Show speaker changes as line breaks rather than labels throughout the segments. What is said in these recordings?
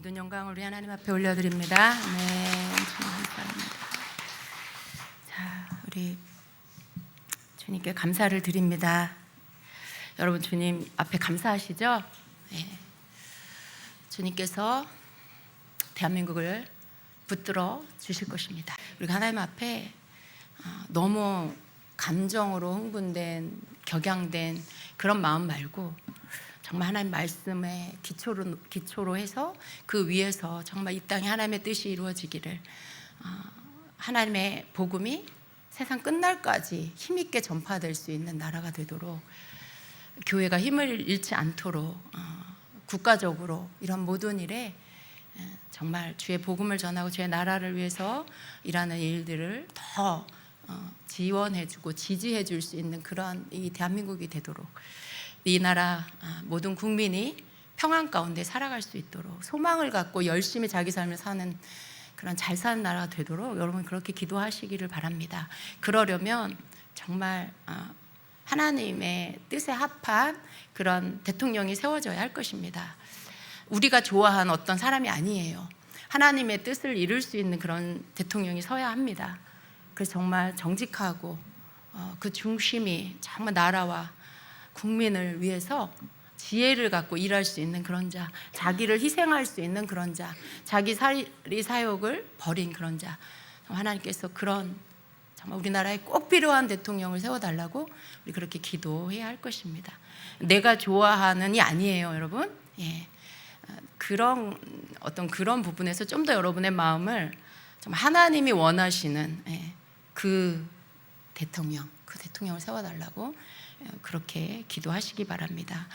모든 영광을 우리 하나님 앞에 올려드립니다. 네, 감사합니다. 자, 우리 주님께 감사를 드립니다. 여러분, 주님 앞에 감사하시죠? 네. 주님께서 대한민국을 붙들어 주실 것입니다. 우리가 하나님 앞에 너무 감정으로 흥분된, 격양된 그런 마음 말고 정말 하나님 말씀에 기초로 해서 그 위에서 정말 이 땅에 하나님의 뜻이 이루어지기를, 하나님의 복음이 세상 끝날까지 힘있게 전파될 수 있는 나라가 되도록, 교회가 힘을 잃지 않도록 국가적으로 이런 모든 일에 정말 주의 복음을 전하고 주의 나라를 위해서 일하는 일들을 더 지원해주고 지지해줄 수 있는 그런 이 대한민국이 되도록, 이 나라 모든 국민이 평안 가운데 살아갈 수 있도록 소망을 갖고 열심히 자기 삶을 사는 그런 잘 사는 나라가 되도록 여러분 그렇게 기도하시기를 바랍니다. 그러려면 정말 하나님의 뜻에 합한 그런 대통령이 세워져야 할 것입니다. 우리가 좋아하는 어떤 사람이 아니에요. 하나님의 뜻을 이룰 수 있는 그런 대통령이 서야 합니다. 그래서 정말 정직하고 그 중심이 정말 나라와 국민을 위해서 지혜를 갖고 일할 수 있는 그런 자, 자기를 희생할 수 있는 그런 자, 자기 사욕을 버린 그런 자, 하나님께서 그런 정말 우리나라에 꼭 필요한 대통령을 세워달라고 우리 그렇게 기도해야 할 것입니다. 내가 좋아하는이 아니에요, 여러분. 예. 그런 부분에서 좀 더 여러분의 마음을 좀 하나님이 원하시는 그 대통령을 세워달라고 그렇게 기도하시기 바랍니다.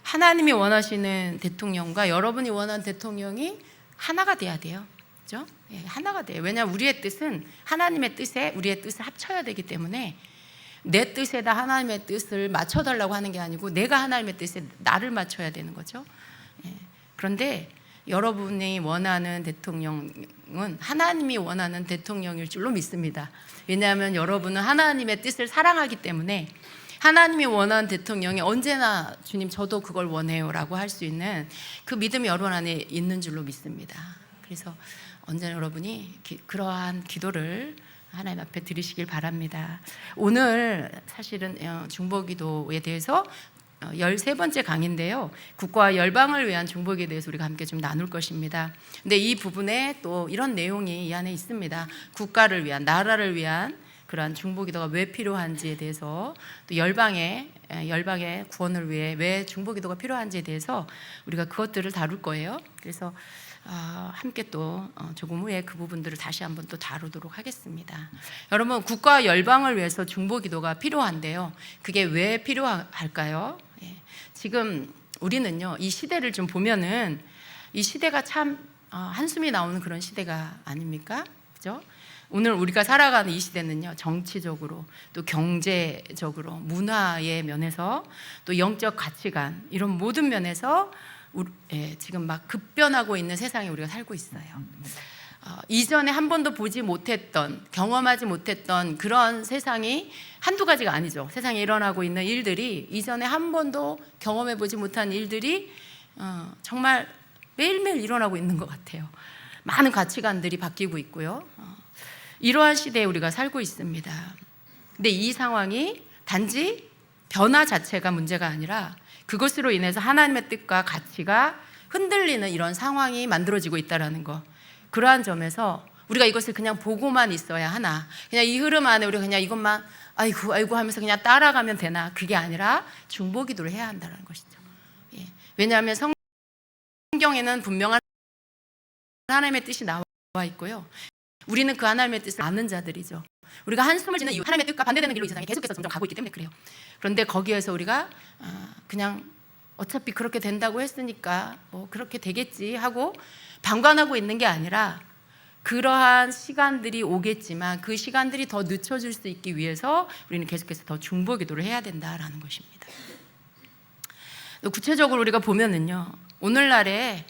하나님이 원하시는 대통령과 여러분이 원하는 대통령이 하나가 돼야 돼요. 그렇죠? 하나가 돼요. 왜냐하면 우리의 뜻은 하나님의 뜻에 우리의 뜻을 합쳐야 되기 때문에 내 뜻에다 하나님의 뜻을 맞춰달라고 하는 게 아니고 내가 하나님의 뜻에 나를 맞춰야 되는 거죠. 그런데 여러분이 원하는 대통령은 하나님이 원하는 대통령일 줄로 믿습니다. 왜냐하면 여러분은 하나님의 뜻을 사랑하기 때문에 하나님이 원하는 대통령이 언제나 주님 저도 그걸 원해요 라고 할 수 있는 그 믿음이 여러분 안에 있는 줄로 믿습니다. 그래서 언제나 여러분이 그러한 기도를 하나님 앞에 드리시길 바랍니다. 오늘 사실은 중보기도에 대해서 13번째 강의인데요, 국가와 열방을 위한 중보기에 대해서 우리가 함께 좀 나눌 것입니다. 근데 이 부분에 또 이런 내용이 이 안에 있습니다. 국가를 위한, 나라를 위한 그러한 중보기도가 왜 필요한지에 대해서, 또 열방의 구원을 위해 왜 중보기도가 필요한지에 대해서 우리가 그것들을 다룰 거예요. 그래서 함께 또 조금 후에 그 부분들을 다시 한번 또 다루도록 하겠습니다. 여러분, 국가와 열방을 위해서 중보기도가 필요한데요, 그게 왜 필요할까요? 지금 우리는요, 이 시대를 좀 보면은 이 시대가 참 한숨이 나오는 그런 시대가 아닙니까? 그죠? 오늘 우리가 살아가는 이 시대는요, 정치적으로 또 경제적으로 문화의 면에서 또 영적 가치관 이런 모든 면에서 지금 막 급변하고 있는 세상에 우리가 살고 있어요. 이전에 한 번도 보지 못했던, 경험하지 못했던 그런 세상이 한두 가지가 아니죠. 세상에 일어나고 있는 일들이, 이전에 한 번도 경험해 보지 못한 일들이 정말 매일매일 일어나고 있는 것 같아요. 많은 가치관들이 바뀌고 있고요. 이러한 시대에 우리가 살고 있습니다. 근데 이 상황이 단지 변화 자체가 문제가 아니라 그것으로 인해서 하나님의 뜻과 가치가 흔들리는 이런 상황이 만들어지고 있다는 거, 그러한 점에서 우리가 이것을 그냥 보고만 있어야 하나, 그냥 이 흐름 안에 우리가 그냥 이것만 아이고 하면서 그냥 따라가면 되나, 그게 아니라 중보기도를 해야 한다는 것이죠. 왜냐하면 성경에는 분명한 하나님의 뜻이 나와 있고요, 우리는 그 하나님의 뜻을 아는 자들이죠. 우리가 한숨을 쉬는 이유, 하나님의 뜻과 반대되는 길로 이 세상에 계속해서 점점 가고 있기 때문에 그래요. 그런데 거기에서 우리가 그냥 어차피 그렇게 된다고 했으니까 뭐 그렇게 되겠지 하고 방관하고 있는 게 아니라, 그러한 시간들이 오겠지만 그 시간들이 더 늦춰질 수 있기 위해서 우리는 계속해서 더 중보기도를 해야 된다라는 것입니다. 구체적으로 우리가 보면은요, 오늘날에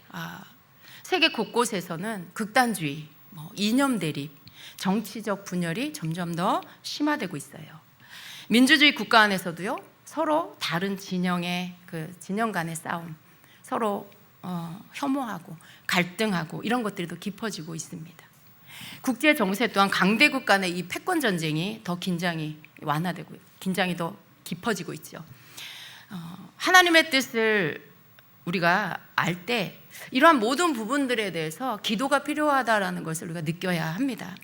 세계 곳곳에서는 극단주의, 이념 대립, 정치적 분열이 점점 더 심화되고 있어요. 민주주의 국가 안에서도요, 서로 다른 진영 간의 싸움, 서로 혐오하고 갈등하고 이런 것들이 더 깊어지고 있습니다. 국제 정세 또한 강대국 간의 이 패권 전쟁이 더 긴장이 완화되고 긴장이 더 깊어지고 있죠. 하나님의 뜻을 우리가 알 때 이러한 모든 부분들에 대해서 기도가 필요하다라는 것을 우리가 느껴야 합니다.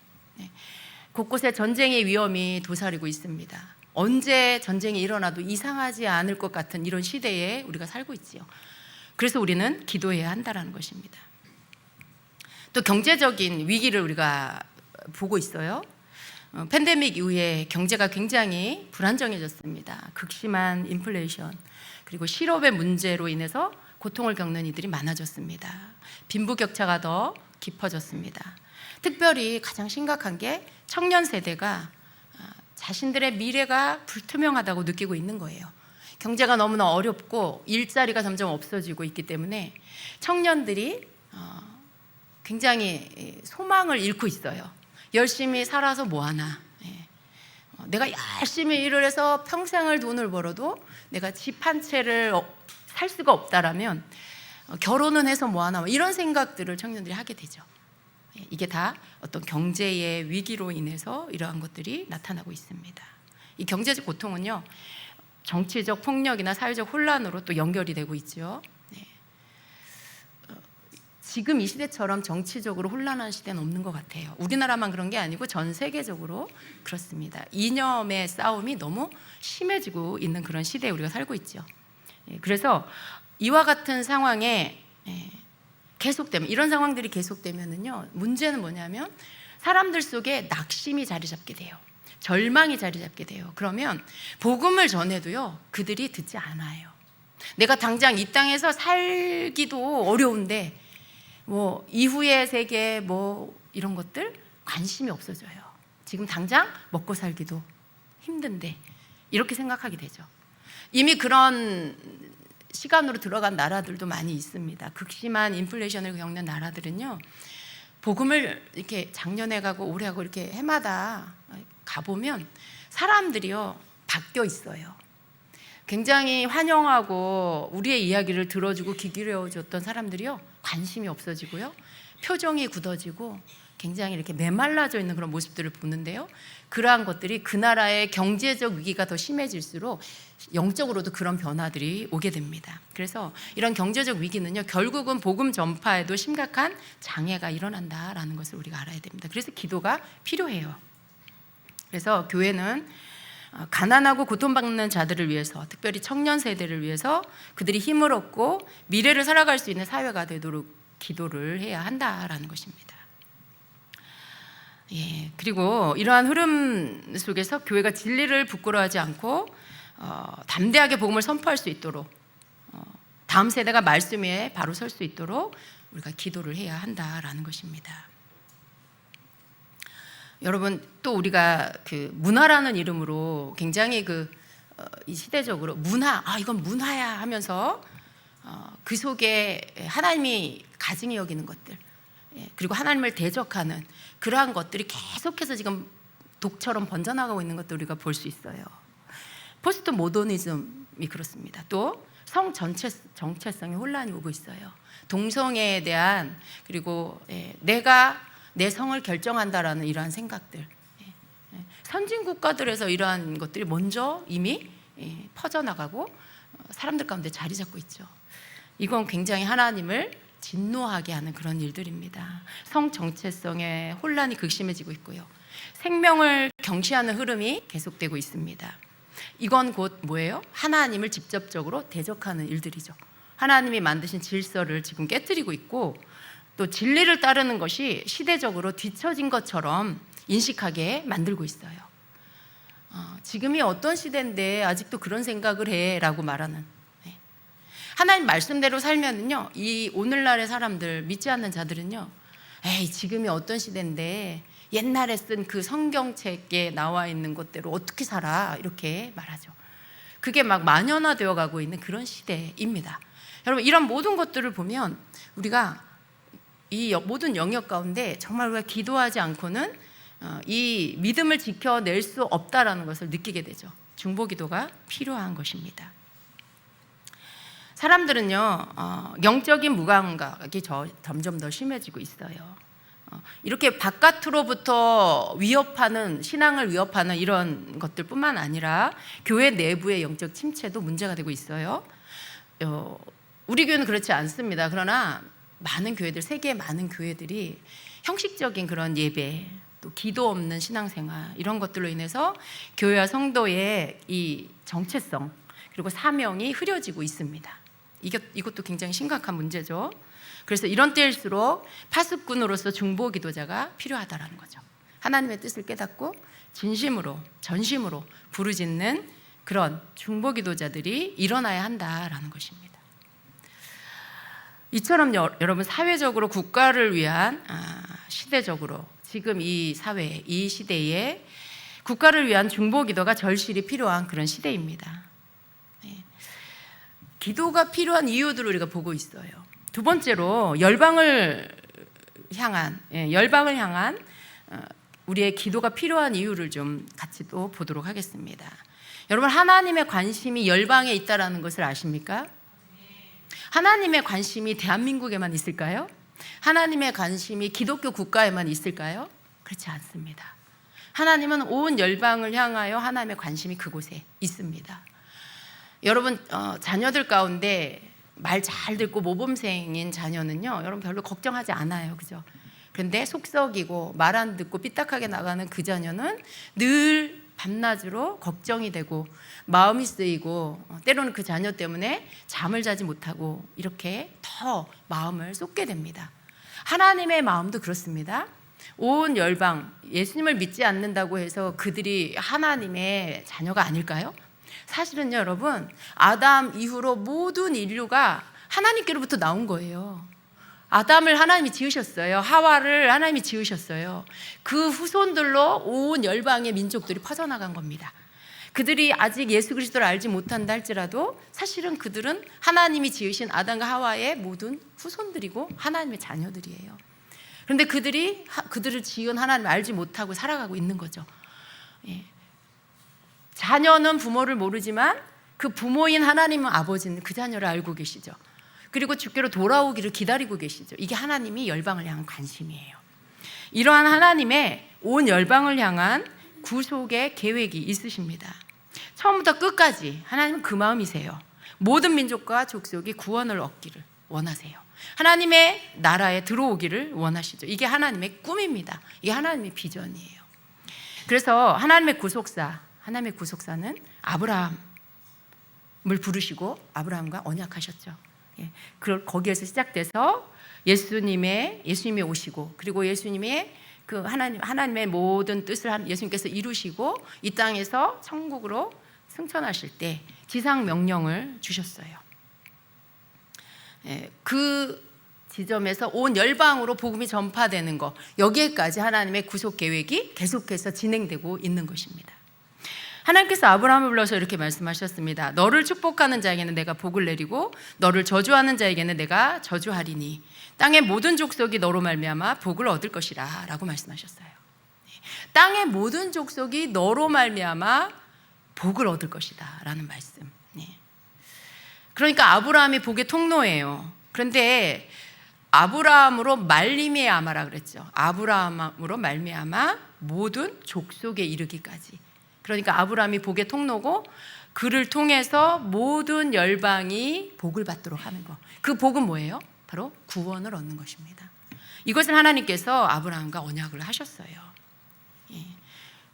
곳곳에 전쟁의 위험이 도사리고 있습니다. 언제 전쟁이 일어나도 이상하지 않을 것 같은 이런 시대에 우리가 살고 있지요. 그래서 우리는 기도해야 한다는 것입니다. 또 경제적인 위기를 우리가 보고 있어요. 팬데믹 이후에 경제가 굉장히 불안정해졌습니다. 극심한 인플레이션 그리고 실업의 문제로 인해서 고통을 겪는 이들이 많아졌습니다. 빈부격차가 더 깊어졌습니다. 특별히 가장 심각한 게 청년 세대가 자신들의 미래가 불투명하다고 느끼고 있는 거예요. 경제가 너무나 어렵고 일자리가 점점 없어지고 있기 때문에 청년들이 굉장히 소망을 잃고 있어요. 열심히 살아서 뭐하나, 내가 열심히 일을 해서 평생을 돈을 벌어도 내가 집 한 채를 살 수가 없다라면 결혼은 해서 뭐하나 이런 생각들을 청년들이 하게 되죠. 이게 다 어떤 경제의 위기로 인해서 이러한 것들이 나타나고 있습니다. 이 경제적 고통은요, 정치적 폭력이나 사회적 혼란으로 또 연결이 되고 있죠. 지금 이 시대처럼 정치적으로 혼란한 시대는 없는 것 같아요. 우리나라만 그런 게 아니고 전 세계적으로 그렇습니다. 이념의 싸움이 너무 심해지고 있는 그런 시대에 우리가 살고 있죠. 그래서 이와 같은 상황에 계속되면, 이런 상황들이 계속되면은요, 문제는 뭐냐면 사람들 속에 낙심이 자리 잡게 돼요. 절망이 자리 잡게 돼요. 그러면 복음을 전해도요, 그들이 듣지 않아요. 내가 당장 이 땅에서 살기도 어려운데 뭐 이후의 세계 뭐 이런 것들 관심이 없어져요. 지금 당장 먹고 살기도 힘든데 이렇게 생각하게 되죠. 이미 그런 시간으로 들어간 나라들도 많이 있습니다. 극심한 인플레이션을 겪는 나라들은요, 복음을 이렇게 작년에 가고 올해 가고 이렇게 해마다 가보면 사람들이요 바뀌어 있어요. 굉장히 환영하고 우리의 이야기를 들어주고 귀 기울여줬던 사람들이요 관심이 없어지고요, 표정이 굳어지고 굉장히 이렇게 메말라져 있는 그런 모습들을 보는데요, 그러한 것들이 그 나라의 경제적 위기가 더 심해질수록 영적으로도 그런 변화들이 오게 됩니다. 그래서 이런 경제적 위기는요, 결국은 복음 전파에도 심각한 장애가 일어난다라는 것을 우리가 알아야 됩니다. 그래서 기도가 필요해요. 그래서 교회는 가난하고 고통받는 자들을 위해서, 특별히 청년 세대를 위해서 그들이 힘을 얻고 미래를 살아갈 수 있는 사회가 되도록 기도를 해야 한다라는 것입니다. 그리고 이러한 흐름 속에서 교회가 진리를 부끄러워하지 않고 담대하게 복음을 선포할 수 있도록, 다음 세대가 말씀 위에 바로 설 수 있도록 우리가 기도를 해야 한다라는 것입니다. 여러분, 또 우리가 그 문화라는 이름으로 굉장히 이 시대적으로 문화, 이건 문화야 하면서 그 속에 하나님이 가증히 여기는 것들, 그리고 하나님을 대적하는 그러한 것들이 계속해서 지금 독처럼 번져나가고 있는 것도 우리가 볼 수 있어요. 포스트 모더니즘이 그렇습니다. 또 성 정체성의 혼란이 오고 있어요. 동성애에 대한, 그리고 내가 내 성을 결정한다라는 이러한 생각들, 선진 국가들에서 이러한 것들이 먼저 이미 퍼져나가고 사람들 가운데 자리 잡고 있죠. 이건 굉장히 하나님을 진노하게 하는 그런 일들입니다. 성 정체성의 혼란이 극심해지고 있고요, 생명을 경시하는 흐름이 계속되고 있습니다. 이건 곧 뭐예요? 하나님을 직접적으로 대적하는 일들이죠. 하나님이 만드신 질서를 지금 깨뜨리고 있고, 또 진리를 따르는 것이 시대적으로 뒤처진 것처럼 인식하게 만들고 있어요. 지금이 어떤 시대인데 아직도 그런 생각을 해 라고 말하는, 하나님 말씀대로 살면은요, 이 오늘날의 사람들, 믿지 않는 자들은요, 에이 지금이 어떤 시대인데 옛날에 쓴 그 성경책에 나와 있는 것대로 어떻게 살아, 이렇게 말하죠. 그게 막 만연화되어 가고 있는 그런 시대입니다. 여러분, 이런 모든 것들을 보면 우리가 이 모든 영역 가운데 정말 우리가 기도하지 않고는 이 믿음을 지켜낼 수 없다라는 것을 느끼게 되죠. 중보기도가 필요한 것입니다. 사람들은요, 영적인 무감각이 점점 더 심해지고 있어요. 이렇게 바깥으로부터 위협하는, 신앙을 위협하는 이런 것들뿐만 아니라 교회 내부의 영적 침체도 문제가 되고 있어요. 우리 교회는 그렇지 않습니다. 그러나 많은 교회들, 세계의 많은 교회들이 형식적인 그런 예배, 또 기도 없는 신앙생활, 이런 것들로 인해서 교회와 성도의 이 정체성 그리고 사명이 흐려지고 있습니다. 이것도 굉장히 심각한 문제죠. 그래서 이런 때일수록 파수꾼으로서 중보 기도자가 필요하다라는 거죠. 하나님의 뜻을 깨닫고 진심으로, 전심으로 부르짖는 그런 중보 기도자들이 일어나야 한다라는 것입니다. 이처럼 여러분, 사회적으로 국가를 위한, 시대적으로 지금 이 사회, 이 시대에 국가를 위한 중보 기도가 절실히 필요한 그런 시대입니다. 기도가 필요한 이유들을 우리가 보고 있어요. 두 번째로 열방을 향한 우리의 기도가 필요한 이유를 좀 같이 또 보도록 하겠습니다. 여러분, 하나님의 관심이 열방에 있다라는 것을 아십니까? 하나님의 관심이 대한민국에만 있을까요? 하나님의 관심이 기독교 국가에만 있을까요? 그렇지 않습니다. 하나님은 온 열방을 향하여 하나님의 관심이 그곳에 있습니다. 여러분, 자녀들 가운데 말 잘 듣고 모범생인 자녀는요, 여러분 별로 걱정하지 않아요. 그죠? 그런데 속썩이고 말 안 듣고 삐딱하게 나가는 그 자녀는 늘 밤낮으로 걱정이 되고 마음이 쓰이고, 때로는 그 자녀 때문에 잠을 자지 못하고 이렇게 더 마음을 쏟게 됩니다. 하나님의 마음도 그렇습니다. 온 열방, 예수님을 믿지 않는다고 해서 그들이 하나님의 자녀가 아닐까요? 사실은요, 여러분, 아담 이후로 모든 인류가 하나님께로부터 나온 거예요. 아담을 하나님이 지으셨어요. 하와를 하나님이 지으셨어요. 그 후손들로 온 열방의 민족들이 퍼져나간 겁니다. 그들이 아직 예수 그리스도를 알지 못한다 할지라도 사실은 그들은 하나님이 지으신 아담과 하와의 모든 후손들이고 하나님의 자녀들이에요. 그런데 그들을 지은 하나님을 알지 못하고 살아가고 있는 거죠. 예. 자녀는 부모를 모르지만 그 부모인 하나님은 아버지는 그 자녀를 알고 계시죠. 그리고 주께로 돌아오기를 기다리고 계시죠. 이게 하나님이 열방을 향한 관심이에요. 이러한 하나님의 온 열방을 향한 구속의 계획이 있으십니다. 처음부터 끝까지 하나님은 그 마음이세요. 모든 민족과 족속이 구원을 얻기를 원하세요. 하나님의 나라에 들어오기를 원하시죠. 이게 하나님의 꿈입니다. 이게 하나님의 비전이에요. 그래서 하나님의 구속사는 아브라함을 부르시고 아브라함과 언약하셨죠. 예, 거기에서 시작돼서 예수님이 오시고, 그리고 예수님의 그 하나님의 모든 뜻을 예수님께서 이루시고 이 땅에서 천국으로 승천하실 때 지상 명령을 주셨어요. 예, 그 지점에서 온 열방으로 복음이 전파되는 것, 여기에까지 하나님의 구속 계획이 계속해서 진행되고 있는 것입니다. 하나님께서 아브라함을 불러서 이렇게 말씀하셨습니다. 너를 축복하는 자에게는 내가 복을 내리고 너를 저주하는 자에게는 내가 저주하리니 땅의 모든 족속이 너로 말미암아 복을 얻을 것이라 라고 말씀하셨어요. 땅의 모든 족속이 너로 말미암아 복을 얻을 것이다 라는 말씀. 그러니까 아브라함이 복의 통로예요. 그런데 아브라함으로 말미암아라 그랬죠. 아브라함으로 말미암아 모든 족속에 이르기까지. 그러니까 아브라함이 복의 통로고 그를 통해서 모든 열방이 복을 받도록 하는 것. 그 복은 뭐예요? 바로 구원을 얻는 것입니다. 이것을 하나님께서 아브라함과 언약을 하셨어요.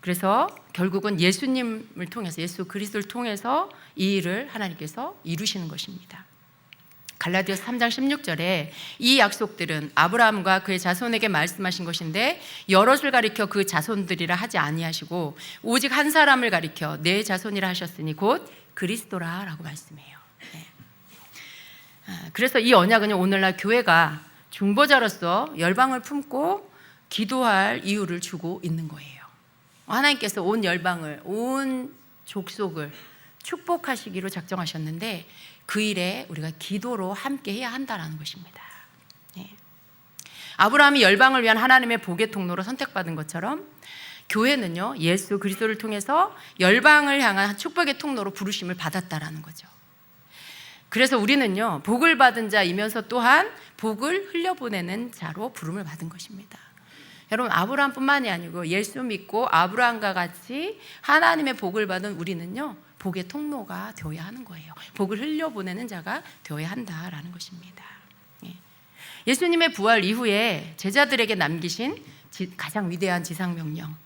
그래서 결국은 예수님을 통해서, 예수 그리스도를 통해서 이 일을 하나님께서 이루시는 것입니다. 갈라디아서 3장 16절에 이 약속들은 아브라함과 그의 자손에게 말씀하신 것인데 여럿을 가리켜 그 자손들이라 하지 아니하시고 오직 한 사람을 가리켜 내 자손이라 하셨으니 곧 그리스도라 라고 말씀해요. 그래서 이 언약은 오늘날 교회가 중보자로서 열방을 품고 기도할 이유를 주고 있는 거예요. 하나님께서 온 열방을, 온 족속을 축복하시기로 작정하셨는데 그 일에 우리가 기도로 함께 해야 한다는 것입니다. 아브라함이 열방을 위한 하나님의 복의 통로로 선택받은 것처럼 교회는요, 예수 그리스도를 통해서 열방을 향한 축복의 통로로 부르심을 받았다라는 거죠. 그래서 우리는요, 복을 받은 자이면서 또한 복을 흘려보내는 자로 부름을 받은 것입니다. 여러분, 아브라함뿐만이 아니고 예수 믿고 아브라함과 같이 하나님의 복을 받은 우리는요, 복의 통로가 되어야 하는 거예요. 복을 흘려보내는 자가 되어야 한다라는 것입니다. 예수님의 부활 이후에 제자들에게 남기신 가장 위대한 지상명령,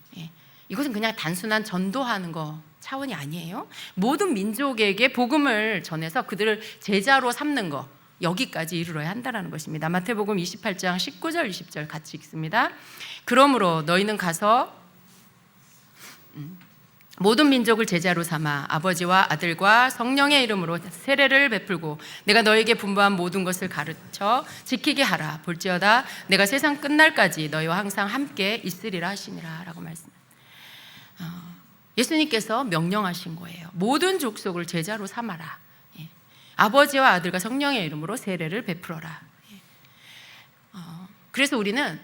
이것은 그냥 단순한 전도하는 거 차원이 아니에요. 모든 민족에게 복음을 전해서 그들을 제자로 삼는 거, 여기까지 이르러야 한다는 것입니다. 마태복음 28장 19절 20절 같이 읽습니다. 그러므로 너희는 가서 모든 민족을 제자로 삼아 아버지와 아들과 성령의 이름으로 세례를 베풀고 내가 너에게 분부한 모든 것을 가르쳐 지키게 하라. 볼지어다 내가 세상 끝날까지 너희와 항상 함께 있으리라 하시니라 라고 말씀합니다. 예수님께서 명령하신 거예요. 모든 족속을 제자로 삼아라. 아버지와 아들과 성령의 이름으로 세례를 베풀어라. 그래서 우리는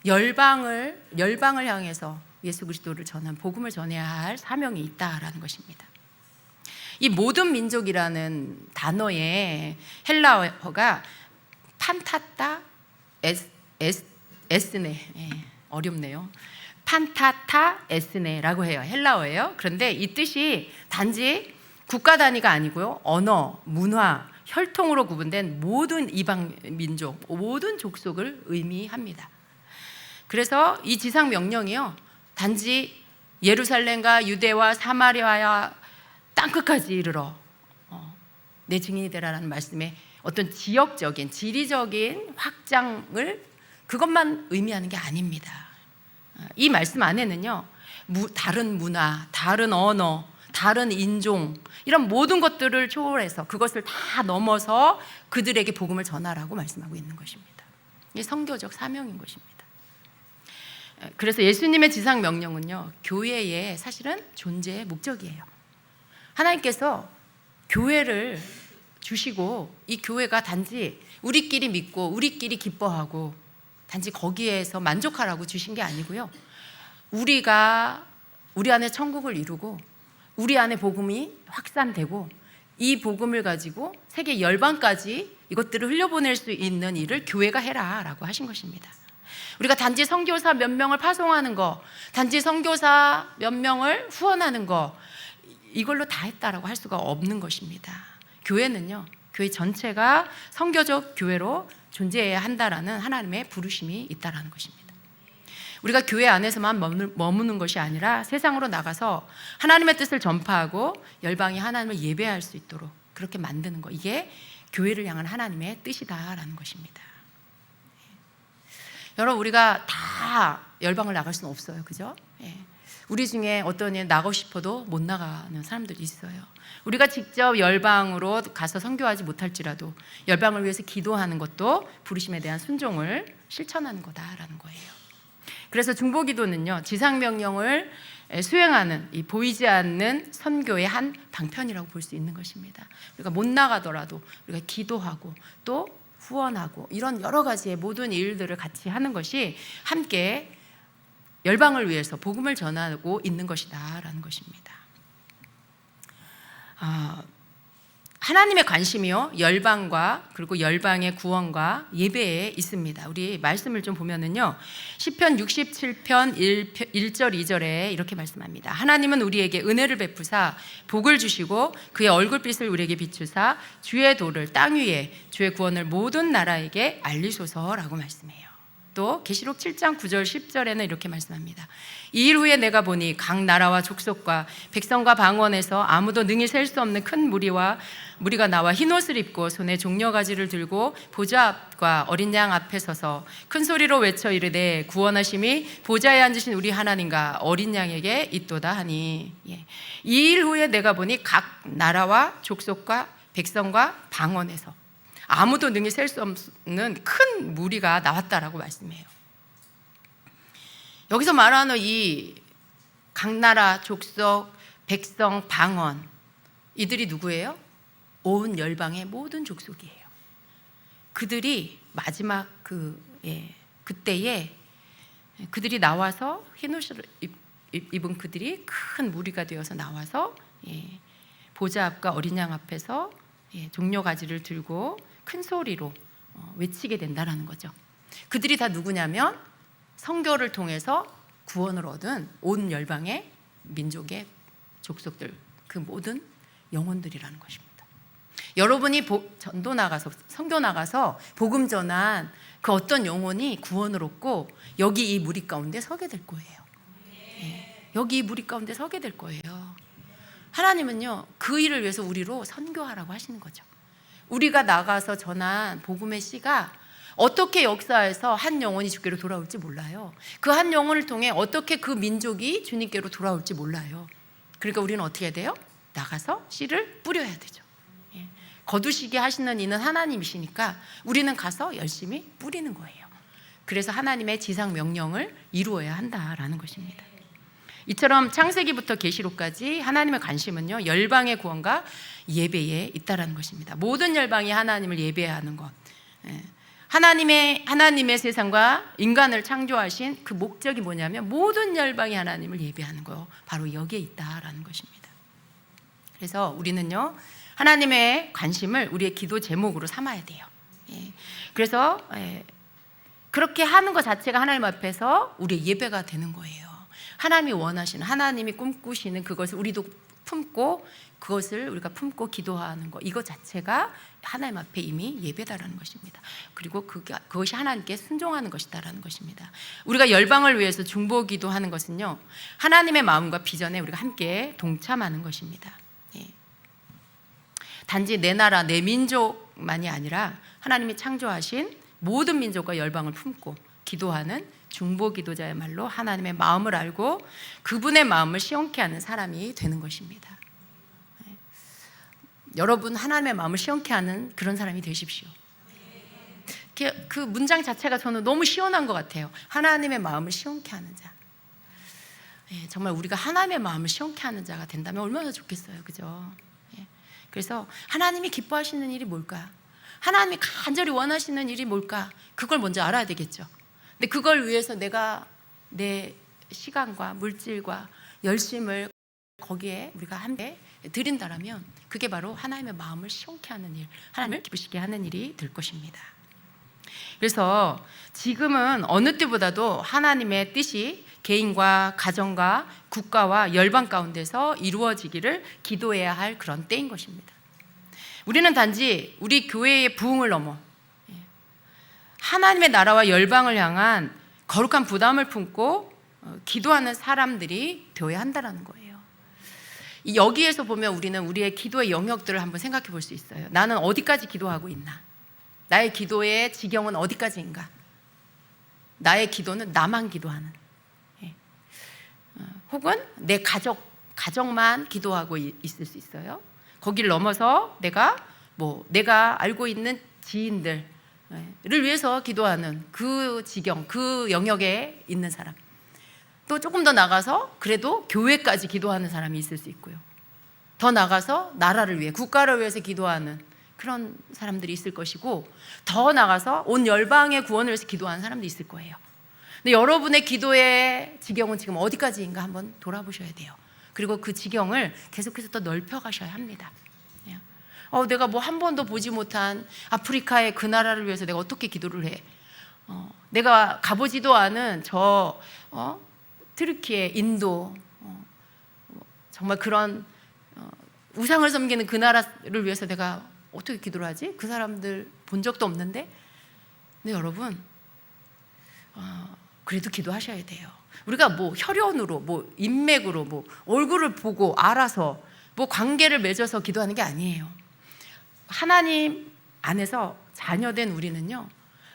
열방을 향해서 예수 그리스도를 전한 복음을 전해야 할 사명이 있다라는 것입니다. 이 모든 민족이라는 단어의 헬라어가 판타타 에스네, 어렵네요. 판타타 에스네라고 해요. 헬라어예요. 그런데 이 뜻이 단지 국가 단위가 아니고요, 언어, 문화, 혈통으로 구분된 모든 이방 민족, 모든 족속을 의미합니다. 그래서 이 지상 명령이요, 단지 예루살렘과 유대와 사마리아와 땅끝까지 이르러 내 증인이 되라라는 말씀에 어떤 지역적인, 지리적인 확장을 그것만 의미하는 게 아닙니다. 이 말씀 안에는요, 다른 문화, 다른 언어, 다른 인종, 이런 모든 것들을 초월해서 그것을 다 넘어서 그들에게 복음을 전하라고 말씀하고 있는 것입니다. 이게 선교적 사명인 것입니다. 그래서 예수님의 지상 명령은요, 교회의 사실은 존재의 목적이에요. 하나님께서 교회를 주시고 이 교회가 단지 우리끼리 믿고 우리끼리 기뻐하고 단지 거기에서 만족하라고 주신 게 아니고요, 우리가 우리 안에 천국을 이루고 우리 안에 복음이 확산되고 이 복음을 가지고 세계 열방까지 이것들을 흘려보낼 수 있는 일을 교회가 해라라고 하신 것입니다. 우리가 단지 선교사 몇 명을 파송하는 거, 단지 선교사 몇 명을 후원하는 거, 이걸로 다 했다라고 할 수가 없는 것입니다. 교회는요, 교회 전체가 선교적 교회로 존재해야 한다라는 하나님의 부르심이 있다라는 것입니다. 우리가 교회 안에서만 머무는 것이 아니라 세상으로 나가서 하나님의 뜻을 전파하고 열방이 하나님을 예배할 수 있도록 그렇게 만드는 거, 이게 교회를 향한 하나님의 뜻이다라는 것입니다. 여러분, 우리가 다 열방을 나갈 수는 없어요, 그죠? 우리 중에 어떤 일 나가고 싶어도 못 나가는 사람들이 있어요. 우리가 직접 열방으로 가서 선교하지 못할지라도 열방을 위해서 기도하는 것도 부르심에 대한 순종을 실천하는 거다라는 거예요. 그래서 중보기도는요, 지상명령을 수행하는 이 보이지 않는 선교의 한 방편이라고 볼 수 있는 것입니다. 우리가 못 나가더라도 우리가 기도하고 또 후원하고 이런 여러 가지의 모든 일들을 같이 하는 것이 함께 열방을 위해서 복음을 전하고 있는 것이다라는 것입니다. 하나님의 관심이요, 열방과 그리고 열방의 구원과 예배에 있습니다. 우리 말씀을 좀 보면은요, 시편 67편 1절 2절에 이렇게 말씀합니다. 하나님은 우리에게 은혜를 베푸사 복을 주시고 그의 얼굴빛을 우리에게 비추사 주의 도를 땅 위에 주의 구원을 모든 나라에게 알리소서라고 말씀해요. 또 계시록 7장 9절 10절에는 이렇게 말씀합니다. 이 일 후에 내가 보니 각 나라와 족속과 백성과 방언에서 아무도 능히 셀 수 없는 큰 무리가 나와 흰옷을 입고 손에 종려가지를 들고 보좌 앞과 어린 양 앞에 서서 큰 소리로 외쳐 이르되 구원하심이 보좌에 앉으신 우리 하나님과 어린 양에게 있도다 하니, 이 일 후에 내가 보니 각 나라와 족속과 백성과 방언에서 아무도 능히 셀 수 없는 큰 무리가 나왔다라고 말씀해요. 여기서 말하는 이 각 나라, 족속, 백성, 방언, 이들이 누구예요? 온 열방의 모든 족속이에요. 그들이 마지막 그때에 그들이 나와서 흰옷을 입은 그들이 큰 무리가 되어서 나와서 보좌 앞과 어린 양 앞에서 종려 가지를 들고 큰 소리로 외치게 된다라는 거죠. 그들이 다 누구냐면 선교를 통해서 구원을 얻은 온 열방의 민족의 족속들, 그 모든 영혼들이라는 것입니다. 여러분이 전도 나가서 선교 나가서 복음 전한 그 어떤 영혼이 구원을 얻고 여기 이 무리 가운데 서게 될 거예요. 여기 이 무리 가운데 서게 될 거예요. 하나님은요, 그 일을 위해서 우리로 선교하라고 하시는 거죠. 우리가 나가서 전한 복음의 씨가 어떻게 역사해서 한 영혼이 주께로 돌아올지 몰라요. 그 한 영혼을 통해 어떻게 그 민족이 주님께로 돌아올지 몰라요. 그러니까 우리는 어떻게 해야 돼요? 나가서 씨를 뿌려야 되죠. 거두시게 하시는 이는 하나님이시니까 우리는 가서 열심히 뿌리는 거예요. 그래서 하나님의 지상 명령을 이루어야 한다라는 것입니다. 이처럼 창세기부터 계시록까지 하나님의 관심은요, 열방의 구원과 예배에 있다라는 것입니다. 모든 열방이 하나님을 예배하는 것, 하나님의 세상과 인간을 창조하신 그 목적이 뭐냐면 모든 열방이 하나님을 예배하는 거, 바로 여기에 있다라는 것입니다. 그래서 우리는요, 하나님의 관심을 우리의 기도 제목으로 삼아야 돼요. 그래서 그렇게 하는 것 자체가 하나님 앞에서 우리의 예배가 되는 거예요. 하나님이 원하시는, 하나님이 꿈꾸시는 그것을 우리도 품고, 그것을 우리가 품고 기도하는 것, 이것 자체가 하나님 앞에 이미 예배다라는 것입니다. 그리고 그것이 하나님께 순종하는 것이다라는 것입니다. 우리가 열방을 위해서 중보기도하는 것은요, 하나님의 마음과 비전에 우리가 함께 동참하는 것입니다. 단지 내 나라, 내 민족만이 아니라 하나님이 창조하신 모든 민족과 열방을 품고 기도하는 중보기도자야말로 하나님의 마음을 알고 그분의 마음을 시원케 하는 사람이 되는 것입니다. 여러분, 하나님의 마음을 시원케 하는 그런 사람이 되십시오. 그 문장 자체가 저는 너무 시원한 것 같아요. 하나님의 마음을 시원케 하는 자. 정말 우리가 하나님의 마음을 시원케 하는 자가 된다면 얼마나 좋겠어요, 그죠? 그래서 하나님이 기뻐하시는 일이 뭘까? 하나님이 간절히 원하시는 일이 뭘까? 그걸 먼저 알아야 되겠죠. 근데 그걸 위해서 내가 내 시간과 물질과 열심을 거기에 우리가 함께 드린다라면 그게 바로 하나님의 마음을 시원케 하는 일, 하나님을 기쁘시게 하는 일이 될 것입니다. 그래서 지금은 어느 때보다도 하나님의 뜻이 개인과 가정과 국가와 열방 가운데서 이루어지기를 기도해야 할 그런 때인 것입니다. 우리는 단지 우리 교회의 부흥을 넘어 하나님의 나라와 열방을 향한 거룩한 부담을 품고 기도하는 사람들이 되어야 한다는 거예요. 여기에서 보면 우리는 우리의 기도의 영역들을 한번 생각해 볼 수 있어요. 나는 어디까지 기도하고 있나? 나의 기도의 지경은 어디까지인가? 나의 기도는 나만 기도하는, 혹은 내 가족만 기도하고 있을 수 있어요. 거기를 넘어서 내가 알고 있는 지인들을 위해서 기도하는 그 지경, 그 영역에 있는 사람. 또 조금 더 나가서 그래도 교회까지 기도하는 사람이 있을 수 있고요. 더 나가서 나라를 위해, 국가를 위해서 기도하는 그런 사람들이 있을 것이고, 더 나가서 온 열방의 구원을 위해서 기도하는 사람도 있을 거예요. 근데 여러분의 기도의 지경은 지금 어디까지인가 한번 돌아보셔야 돼요. 그리고 그 지경을 계속해서 또 넓혀가셔야 합니다. 내가 한 번도 보지 못한 아프리카의 그 나라를 위해서 내가 어떻게 기도를 해? 내가 가보지도 않은 트르키예, 인도, 정말 그런 우상을 섬기는 그 나라를 위해서 내가 어떻게 기도를 하지? 그 사람들 본 적도 없는데. 근데 여러분, 그래도 기도하셔야 돼요. 우리가 혈연으로, 인맥으로, 얼굴을 보고 알아서 관계를 맺어서 기도하는 게 아니에요. 하나님 안에서 자녀된 우리는요,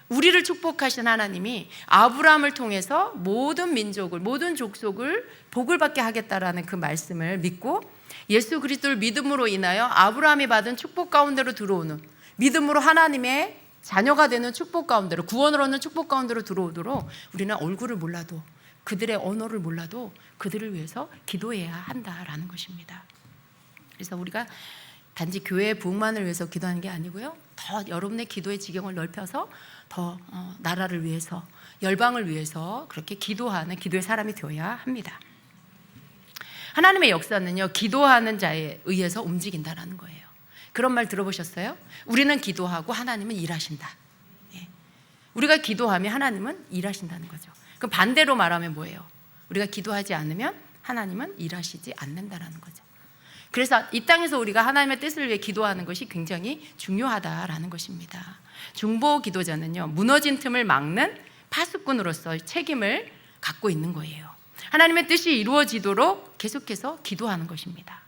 우리를 축복하신 하나님이 아브라함을 통해서 모든 민족을, 모든 족속을 복을 받게 하겠다라는 그 말씀을 믿고 예수 그리스도를 믿음으로 인하여 아브라함이 받은 축복 가운데로 들어오는, 믿음으로 하나님의 자녀가 되는 축복 가운데로, 구원을 얻는 축복 가운데로 들어오도록 우리는 얼굴을 몰라도, 그들의 언어를 몰라도 그들을 위해서 기도해야 한다라는 것입니다. 그래서 우리가 단지 교회의 부흥만을 위해서 기도하는 게 아니고요, 더 여러분의 기도의 지경을 넓혀서 더 나라를 위해서, 열방을 위해서 그렇게 기도하는 기도의 사람이 되어야 합니다. 하나님의 역사는요, 기도하는 자에 의해서 움직인다라는 거예요. 그런 말 들어보셨어요? 우리는 기도하고 하나님은 일하신다. 예. 우리가 기도하면 하나님은 일하신다는 거죠. 그럼 반대로 말하면 뭐예요? 우리가 기도하지 않으면 하나님은 일하시지 않는다라는 거죠. 그래서 이 땅에서 우리가 하나님의 뜻을 위해 기도하는 것이 굉장히 중요하다라는 것입니다. 중보 기도자는요, 무너진 틈을 막는 파수꾼으로서 책임을 갖고 있는 거예요. 하나님의 뜻이 이루어지도록 계속해서 기도하는 것입니다.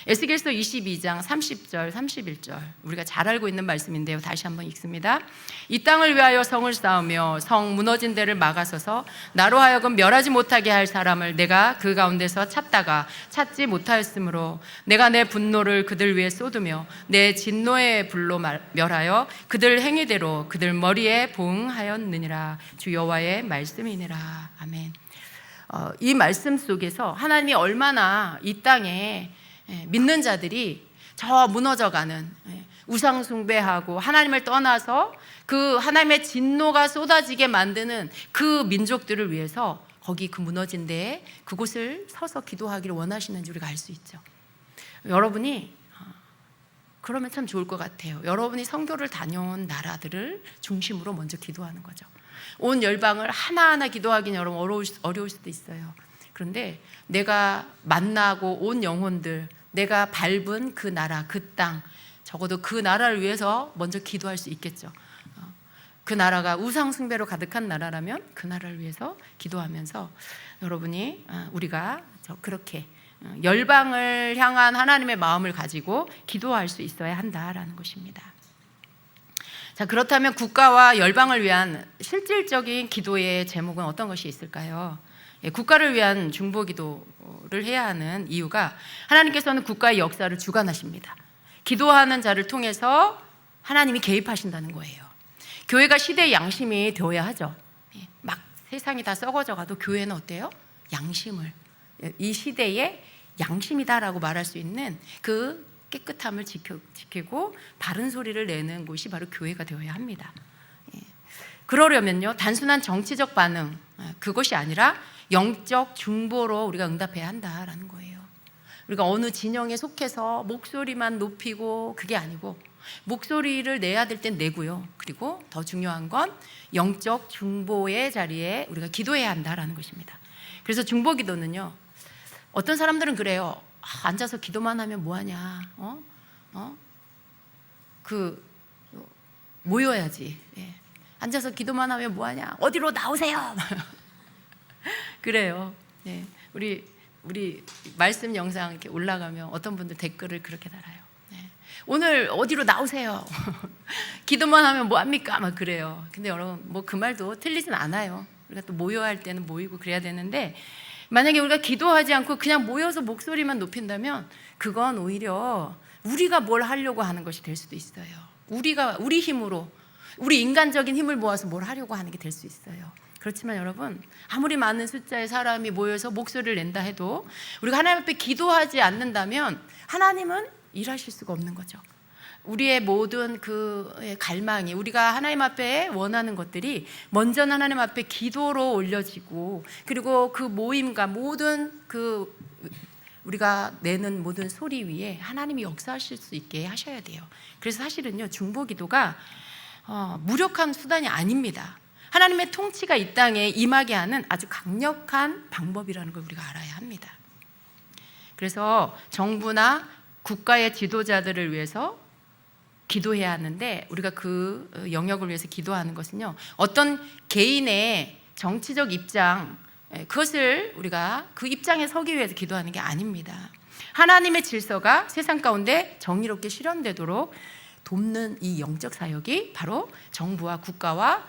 에스겔서 22장 30절 31절 우리가 잘 알고 있는 말씀인데요, 다시 한번 읽습니다. 이 땅을 위하여 성을 쌓으며 성 무너진 데를 막아서서 나로 하여금 멸하지 못하게 할 사람을 내가 그 가운데서 찾다가 찾지 못하였으므로 내가 내 분노를 그들 위에 쏟으며 내 진노의 불로 멸하여 그들 행위대로 그들 머리에 보응하였느니라. 주 여호와의 말씀이니라. 아멘. 이 말씀 속에서 하나님이 얼마나 이 땅에 믿는 자들이 저 무너져가는, 우상 숭배하고 하나님을 떠나서 그 하나님의 진노가 쏟아지게 만드는 그 민족들을 위해서 거기 그 무너진 데에 그곳을 서서 기도하기를 원하시는지 우리가 알 수 있죠. 여러분이 그러면 참 좋을 것 같아요. 여러분이 선교를 다녀온 나라들을 중심으로 먼저 기도하는 거죠. 온 열방을 하나하나 기도하기는 여러분 어려울 수도 있어요. 그런데 내가 만나고 온 영혼들, 내가 밟은 그 나라, 그 땅, 적어도 그 나라를 위해서 먼저 기도할 수 있겠죠. 그 나라가 우상 숭배로 가득한 나라라면 그 나라를 위해서 기도하면서 여러분이 우리가 그렇게 열방을 향한 하나님의 마음을 가지고 기도할 수 있어야 한다라는 것입니다. 자, 그렇다면 국가와 열방을 위한 실질적인 기도의 제목은 어떤 것이 있을까요? 국가를 위한 중보 기도를 해야 하는 이유가 하나님께서는 국가의 역사를 주관하십니다. 기도하는 자를 통해서 하나님이 개입하신다는 거예요. 교회가 시대의 양심이 되어야 하죠. 막 세상이 다 썩어져 가도 교회는 어때요? 양심을, 이 시대의 양심이다라고 말할 수 있는 그 깨끗함을 지키고 바른 소리를 내는 곳이 바로 교회가 되어야 합니다. 그러려면요, 단순한 정치적 반응, 그것이 아니라 영적 중보로 우리가 응답해야 한다라는 거예요. 우리가 어느 진영에 속해서 목소리만 높이고 그게 아니고 목소리를 내야 될 땐 내고요. 그리고 더 중요한 건 영적 중보의 자리에 우리가 기도해야 한다라는 것입니다. 그래서 중보 기도는요, 어떤 사람들은 그래요. 앉아서 기도만 하면 뭐하냐? 모여야지. 앉아서 기도만 하면 뭐하냐? 어디로 나오세요? 그래요. 우리 말씀 영상 이렇게 올라가면 어떤 분들 댓글을 그렇게 달아요. 오늘 어디로 나오세요? 기도만 하면 뭐합니까? 막 그래요. 근데 여러분, 뭐 그 말도 틀리진 않아요. 우리가 또 모여야 할 때는 모이고 그래야 되는데, 만약에 우리가 기도하지 않고 그냥 모여서 목소리만 높인다면 그건 오히려 우리가 뭘 하려고 하는 것이 될 수도 있어요. 우리 힘으로, 우리 인간적인 힘을 모아서 뭘 하려고 하는 게 될 수 있어요. 그렇지만 여러분, 아무리 많은 숫자의 사람이 모여서 목소리를 낸다 해도 우리가 하나님 앞에 기도하지 않는다면 하나님은 일하실 수가 없는 거죠. 우리의 모든 그 갈망이, 우리가 하나님 앞에 원하는 것들이 먼저 하나님 앞에 기도로 올려지고, 그리고 그 모임과 모든 그 우리가 내는 모든 소리 위에 하나님이 역사하실 수 있게 하셔야 돼요. 그래서 사실은요, 중보 기도가 무력한 수단이 아닙니다. 하나님의 통치가 이 땅에 임하게 하는 아주 강력한 방법이라는 걸 우리가 알아야 합니다. 그래서 정부나 국가의 지도자들을 위해서 기도해야 하는데, 우리가 그 영역을 위해서 기도하는 것은요, 어떤 개인의 정치적 입장, 그것을 우리가 그 입장에 서기 위해서 기도하는 게 아닙니다. 하나님의 질서가 세상 가운데 정의롭게 실현되도록 돕는 이 영적 사역이 바로 정부와 국가와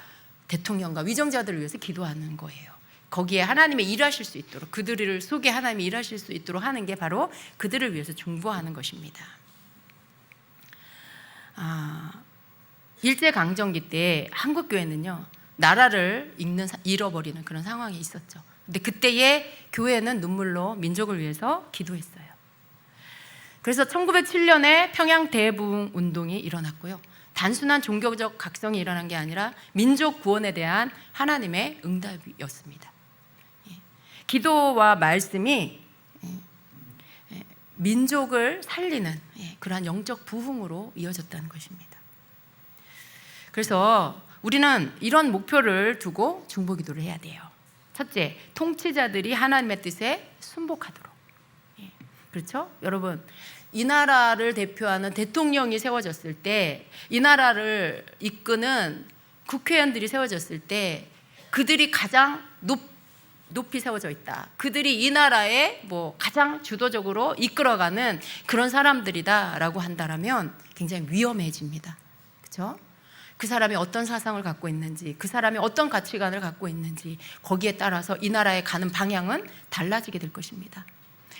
대통령과 위정자들을 위해서 기도하는 거예요. 거기에 하나님이 일하실 수 있도록, 그들을 속에 하나님이 일하실 수 있도록 하는 게 바로 그들을 위해서 중보하는 것입니다. 일제강점기 때 한국교회는요, 나라를 잃어버리는 그런 상황이 있었죠. 근데 그때의 교회는 눈물로 민족을 위해서 기도했어요. 그래서 1907년에 평양 대부흥 운동이 일어났고요, 단순한 종교적 각성이 일어난 게 아니라 민족 구원에 대한 하나님의 응답이었습니다. 기도와 말씀이 민족을 살리는 그러한 영적 부흥으로 이어졌다는 것입니다. 그래서 우리는 이런 목표를 두고 중보기도를 해야 돼요. 첫째, 통치자들이 하나님의 뜻에 순복하도록. 그렇죠? 여러분, 이 나라를 대표하는 대통령이 세워졌을 때, 이 나라를 이끄는 국회의원들이 세워졌을 때 그들이 가장 높이 세워져 있다. 그들이 이 나라에 가장 주도적으로 이끌어가는 그런 사람들이다라고 한다면 굉장히 위험해집니다. 그렇죠? 그 사람이 어떤 사상을 갖고 있는지, 그 사람이 어떤 가치관을 갖고 있는지 거기에 따라서 이 나라에 가는 방향은 달라지게 될 것입니다.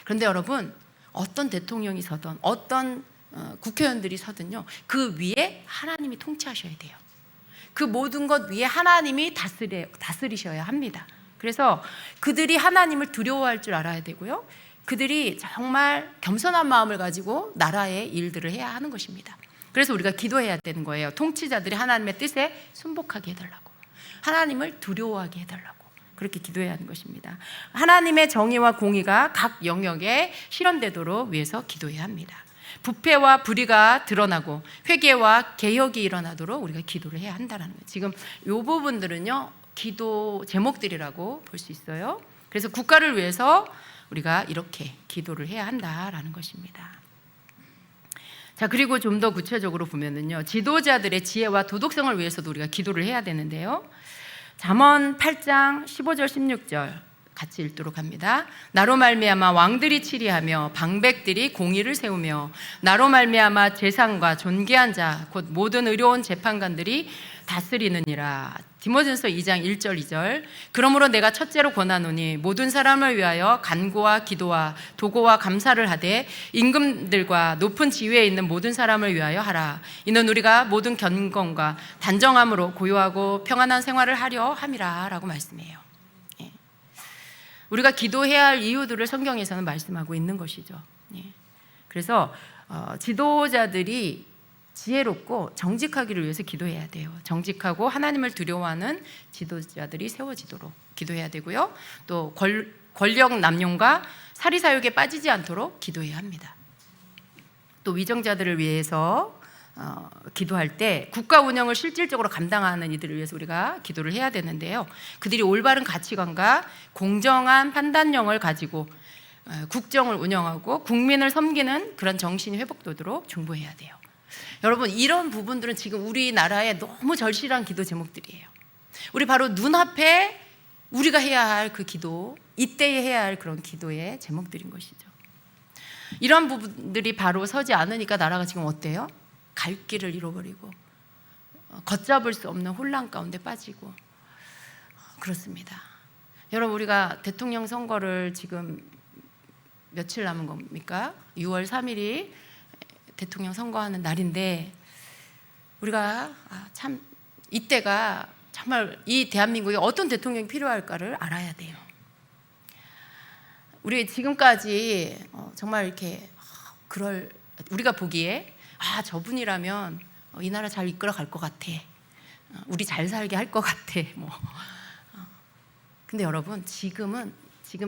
그런데 여러분, 어떤 대통령이 서든 어떤 국회의원들이 서든요, 그 위에 하나님이 통치하셔야 돼요. 그 모든 것 위에 하나님이 다스리셔야 합니다. 그래서 그들이 하나님을 두려워할 줄 알아야 되고요, 그들이 정말 겸손한 마음을 가지고 나라의 일들을 해야 하는 것입니다. 그래서 우리가 기도해야 되는 거예요. 통치자들이 하나님의 뜻에 순복하게 해달라고, 하나님을 두려워하게 해달라고, 그렇게 기도해야 하는 것입니다. 하나님의 정의와 공의가 각 영역에 실현되도록 위해서 기도해야 합니다. 부패와 불의가 드러나고 회개와 개혁이 일어나도록 우리가 기도를 해야 한다는 거예요. 지금 이 부분들은요, 기도 제목들이라고 볼 수 있어요. 그래서 국가를 위해서 우리가 이렇게 기도를 해야 한다라는 것입니다. 자, 그리고 좀 더 구체적으로 보면은요, 지도자들의 지혜와 도덕성을 위해서도 우리가 기도를 해야 되는데요. 잠언 8장 15절 16절 같이 읽도록 합니다. 나로 말미암아 왕들이 치리하며 방백들이 공의를 세우며 나로 말미암아 재상과 존귀한 자 곧 모든 의로운 재판관들이 다스리느니라. 디모데전서 2장 1절 2절. 그러므로 내가 첫째로 권하노니 모든 사람을 위하여 간구와 기도와 도고와 감사를 하되 임금들과 높은 지위에 있는 모든 사람을 위하여 하라. 이는 우리가 모든 견건과 단정함으로 고요하고 평안한 생활을 하려 함이라 라고 말씀해요. 우리가 기도해야 할 이유들을 성경에서는 말씀하고 있는 것이죠. 그래서 지도자들이 지혜롭고 정직하기를 위해서 기도해야 돼요. 정직하고 하나님을 두려워하는 지도자들이 세워지도록 기도해야 되고요. 또 권력 남용과 사리사욕에 빠지지 않도록 기도해야 합니다. 또 위정자들을 위해서 기도할 때 국가 운영을 실질적으로 감당하는 이들을 위해서 우리가 기도를 해야 되는데요. 그들이 올바른 가치관과 공정한 판단력을 가지고 국정을 운영하고 국민을 섬기는 그런 정신이 회복되도록 중보해야 돼요. 여러분, 이런 부분들은 지금 우리나라에 너무 절실한 기도 제목들이에요. 우리 바로 눈앞에 우리가 해야 할 그 기도, 이때에 해야 할 그런 기도의 제목들인 것이죠. 이런 부분들이 바로 서지 않으니까 나라가 지금 어때요? 갈 길을 잃어버리고 걷잡을 수 없는 혼란 가운데 빠지고 그렇습니다. 여러분, 우리가 대통령 선거를 지금 며칠 남은 겁니까? 6월 3일이 대통령 선거하는 날인데 우리가 참 이때가 정말 이 대한민국에 어떤 대통령이 필요할까를 알아야 돼요. 우리 지금까지 정말 이렇게 우리가 보기에 저분이라면 이 나라 잘 이끌어 갈 것 같아, 우리 잘 살게 할 것 같아 근데 여러분, 지금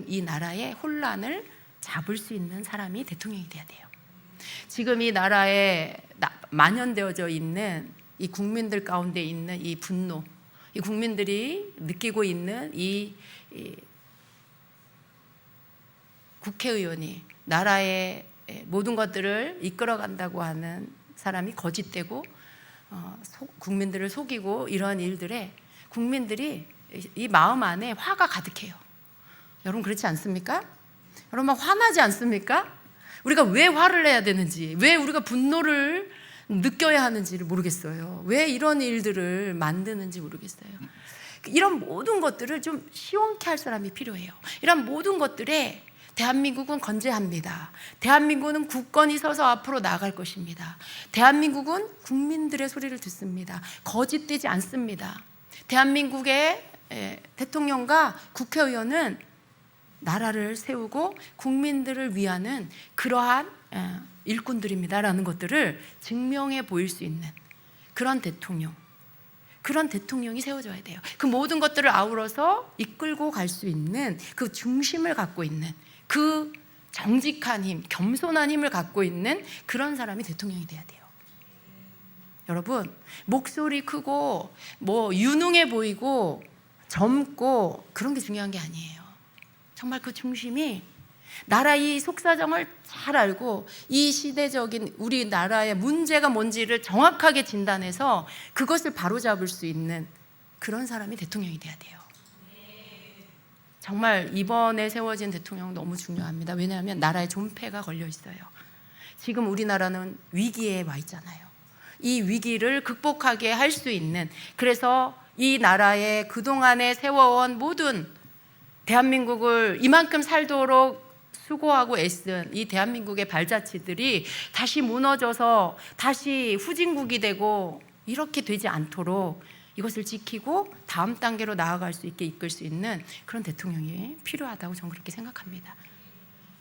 이 나라의 혼란을 잡을 수 있는 사람이 대통령이 돼야 돼요. 지금 이 나라에 만연되어져 있는 이 국민들 가운데 있는 이 분노, 이 국민들이 느끼고 있는 이 국회의원이 나라의 모든 것들을 이끌어간다고 하는 사람이 거짓되고 국민들을 속이고 이러한 일들에 국민들이 이 마음 안에 화가 가득해요. 여러분, 그렇지 않습니까? 여러분, 화나지 않습니까? 우리가 왜 화를 내야 되는지, 왜 우리가 분노를 느껴야 하는지를 모르겠어요. 왜 이런 일들을 만드는지 모르겠어요. 이런 모든 것들을 좀 시원케 할 사람이 필요해요. 이런 모든 것들에 대한민국은 건재합니다. 대한민국은 굳건히 서서 앞으로 나아갈 것입니다. 대한민국은 국민들의 소리를 듣습니다. 거짓되지 않습니다. 대한민국의 대통령과 국회의원은 나라를 세우고 국민들을 위하는 그러한 일꾼들입니다라는 것들을 증명해 보일 수 있는 그런 대통령이 세워져야 돼요. 그 모든 것들을 아우러서 이끌고 갈 수 있는 그 중심을 갖고 있는 그 정직한 힘, 겸손한 힘을 갖고 있는 그런 사람이 대통령이 돼야 돼요. 여러분, 목소리 크고 뭐 유능해 보이고 젊고 그런 게 중요한 게 아니에요. 정말 그 중심이 나라 이 속사정을 잘 알고 이 시대적인 우리나라의 문제가 뭔지를 정확하게 진단해서 그것을 바로잡을 수 있는 그런 사람이 대통령이 돼야 돼요. 정말 이번에 세워진 대통령 너무 중요합니다. 왜냐하면 나라의 존폐가 걸려 있어요. 지금 우리나라는 위기에 와 있잖아요. 이 위기를 극복하게 할 수 있는, 그래서 이 나라에 그동안에 세워온 모든 대한민국을 이만큼 살도록 수고하고 애쓴 이 대한민국의 발자취들이 다시 무너져서 다시 후진국이 되고 이렇게 되지 않도록 이것을 지키고 다음 단계로 나아갈 수 있게 이끌 수 있는 그런 대통령이 필요하다고 저는 그렇게 생각합니다.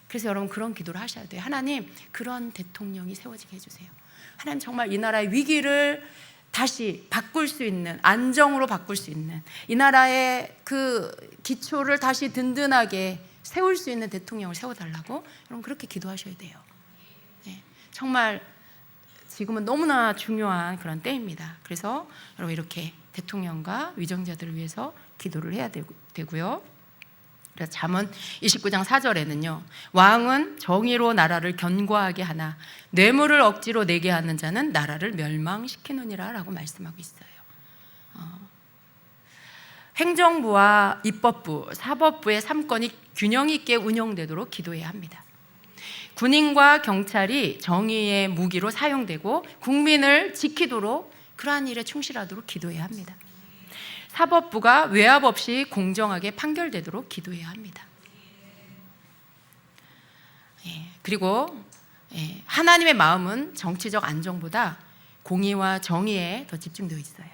그래서 여러분 그런 기도를 하셔야 돼요. 하나님, 그런 대통령이 세워지게 해주세요. 하나님, 정말 이 나라의 위기를 다시 바꿀 수 있는, 안정으로 바꿀 수 있는, 이 나라의 그 기초를 다시 든든하게 세울 수 있는 대통령을 세워달라고 여러분 그렇게 기도하셔야 돼요. 네, 정말 지금은 너무나 중요한 그런 때입니다. 그래서 여러분 이렇게 대통령과 위정자들을 위해서 기도를 해야 되고요. 그래서 잠언 29장 4절에는요, 왕은 정의로 나라를 견고하게 하나 뇌물을 억지로 내게 하는 자는 나라를 멸망시키느니라 라고 말씀하고 있어요. 행정부와 입법부, 사법부의 3권이 균형 있게 운영되도록 기도해야 합니다. 군인과 경찰이 정의의 무기로 사용되고 국민을 지키도록 그러한 일에 충실하도록 기도해야 합니다. 사법부가 외압 없이 공정하게 판결되도록 기도해야 합니다. 그리고 하나님의 마음은 정치적 안정보다 공의와 정의에 더 집중되어 있어요.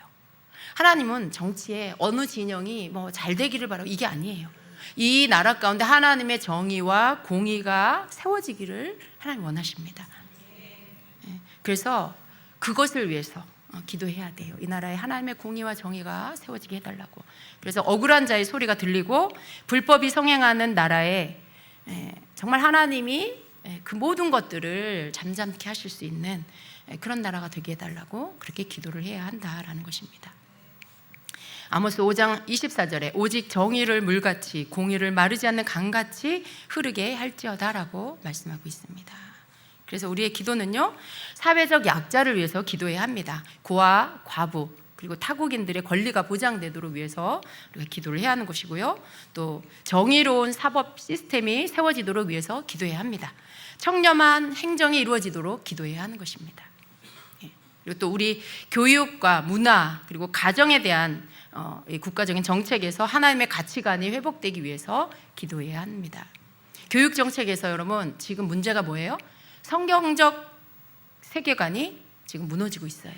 하나님은 정치에 어느 진영이 뭐 잘 되기를 바라고 이게 아니에요. 이 나라 가운데 하나님의 정의와 공의가 세워지기를 하나님 원하십니다. 그래서 그것을 위해서 기도해야 돼요. 이 나라에 하나님의 공의와 정의가 세워지게 해달라고. 그래서 억울한 자의 소리가 들리고 불법이 성행하는 나라에 정말 하나님이 그 모든 것들을 잠잠케 하실 수 있는 그런 나라가 되게 해달라고 그렇게 기도를 해야 한다라는 것입니다. 아모스 5장 24절에 오직 정의를 물같이 공의를 마르지 않는 강같이 흐르게 할지어다라고 말씀하고 있습니다. 그래서 우리의 기도는요, 사회적 약자를 위해서 기도해야 합니다. 고아, 과부, 그리고 타국인들의 권리가 보장되도록 위해서 우리가 기도를 해야 하는 것이고요. 또 정의로운 사법 시스템이 세워지도록 위해서 기도해야 합니다. 청렴한 행정이 이루어지도록 기도해야 하는 것입니다. 그리고 또 우리 교육과 문화 그리고 가정에 대한 이 국가적인 정책에서 하나님의 가치관이 회복되기 위해서 기도해야 합니다. 교육 정책에서 여러분 지금 문제가 뭐예요? 성경적 세계관이 지금 무너지고 있어요.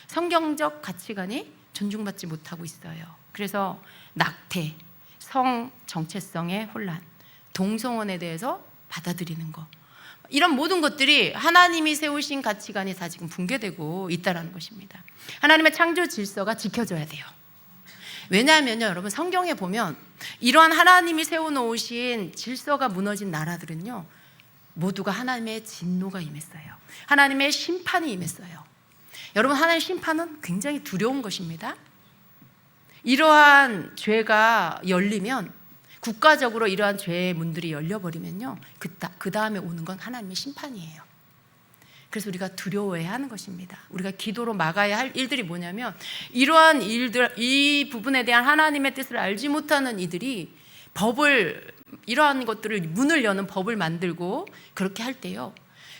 성경적 가치관이 존중받지 못하고 있어요. 그래서 낙태, 성 정체성의 혼란, 동성혼에 대해서 받아들이는 것, 이런 모든 것들이 하나님이 세우신 가치관이 다 지금 붕괴되고 있다는 것입니다. 하나님의 창조 질서가 지켜져야 돼요. 왜냐하면요, 여러분 성경에 보면 이러한 하나님이 세워놓으신 질서가 무너진 나라들은요, 모두가 하나님의 진노가 임했어요. 하나님의 심판이 임했어요. 여러분, 하나님의 심판은 굉장히 두려운 것입니다. 이러한 죄가 열리면, 국가적으로 이러한 죄의 문들이 열려버리면요, 그 다음에 오는 건 하나님의 심판이에요. 그래서 우리가 두려워해야 하는 것입니다. 우리가 기도로 막아야 할 일들이 뭐냐면, 이러한 일들, 이 부분에 대한 하나님의 뜻을 알지 못하는 이들이 이러한 것들을 문을 여는 법을 만들고 그렇게 할 때요,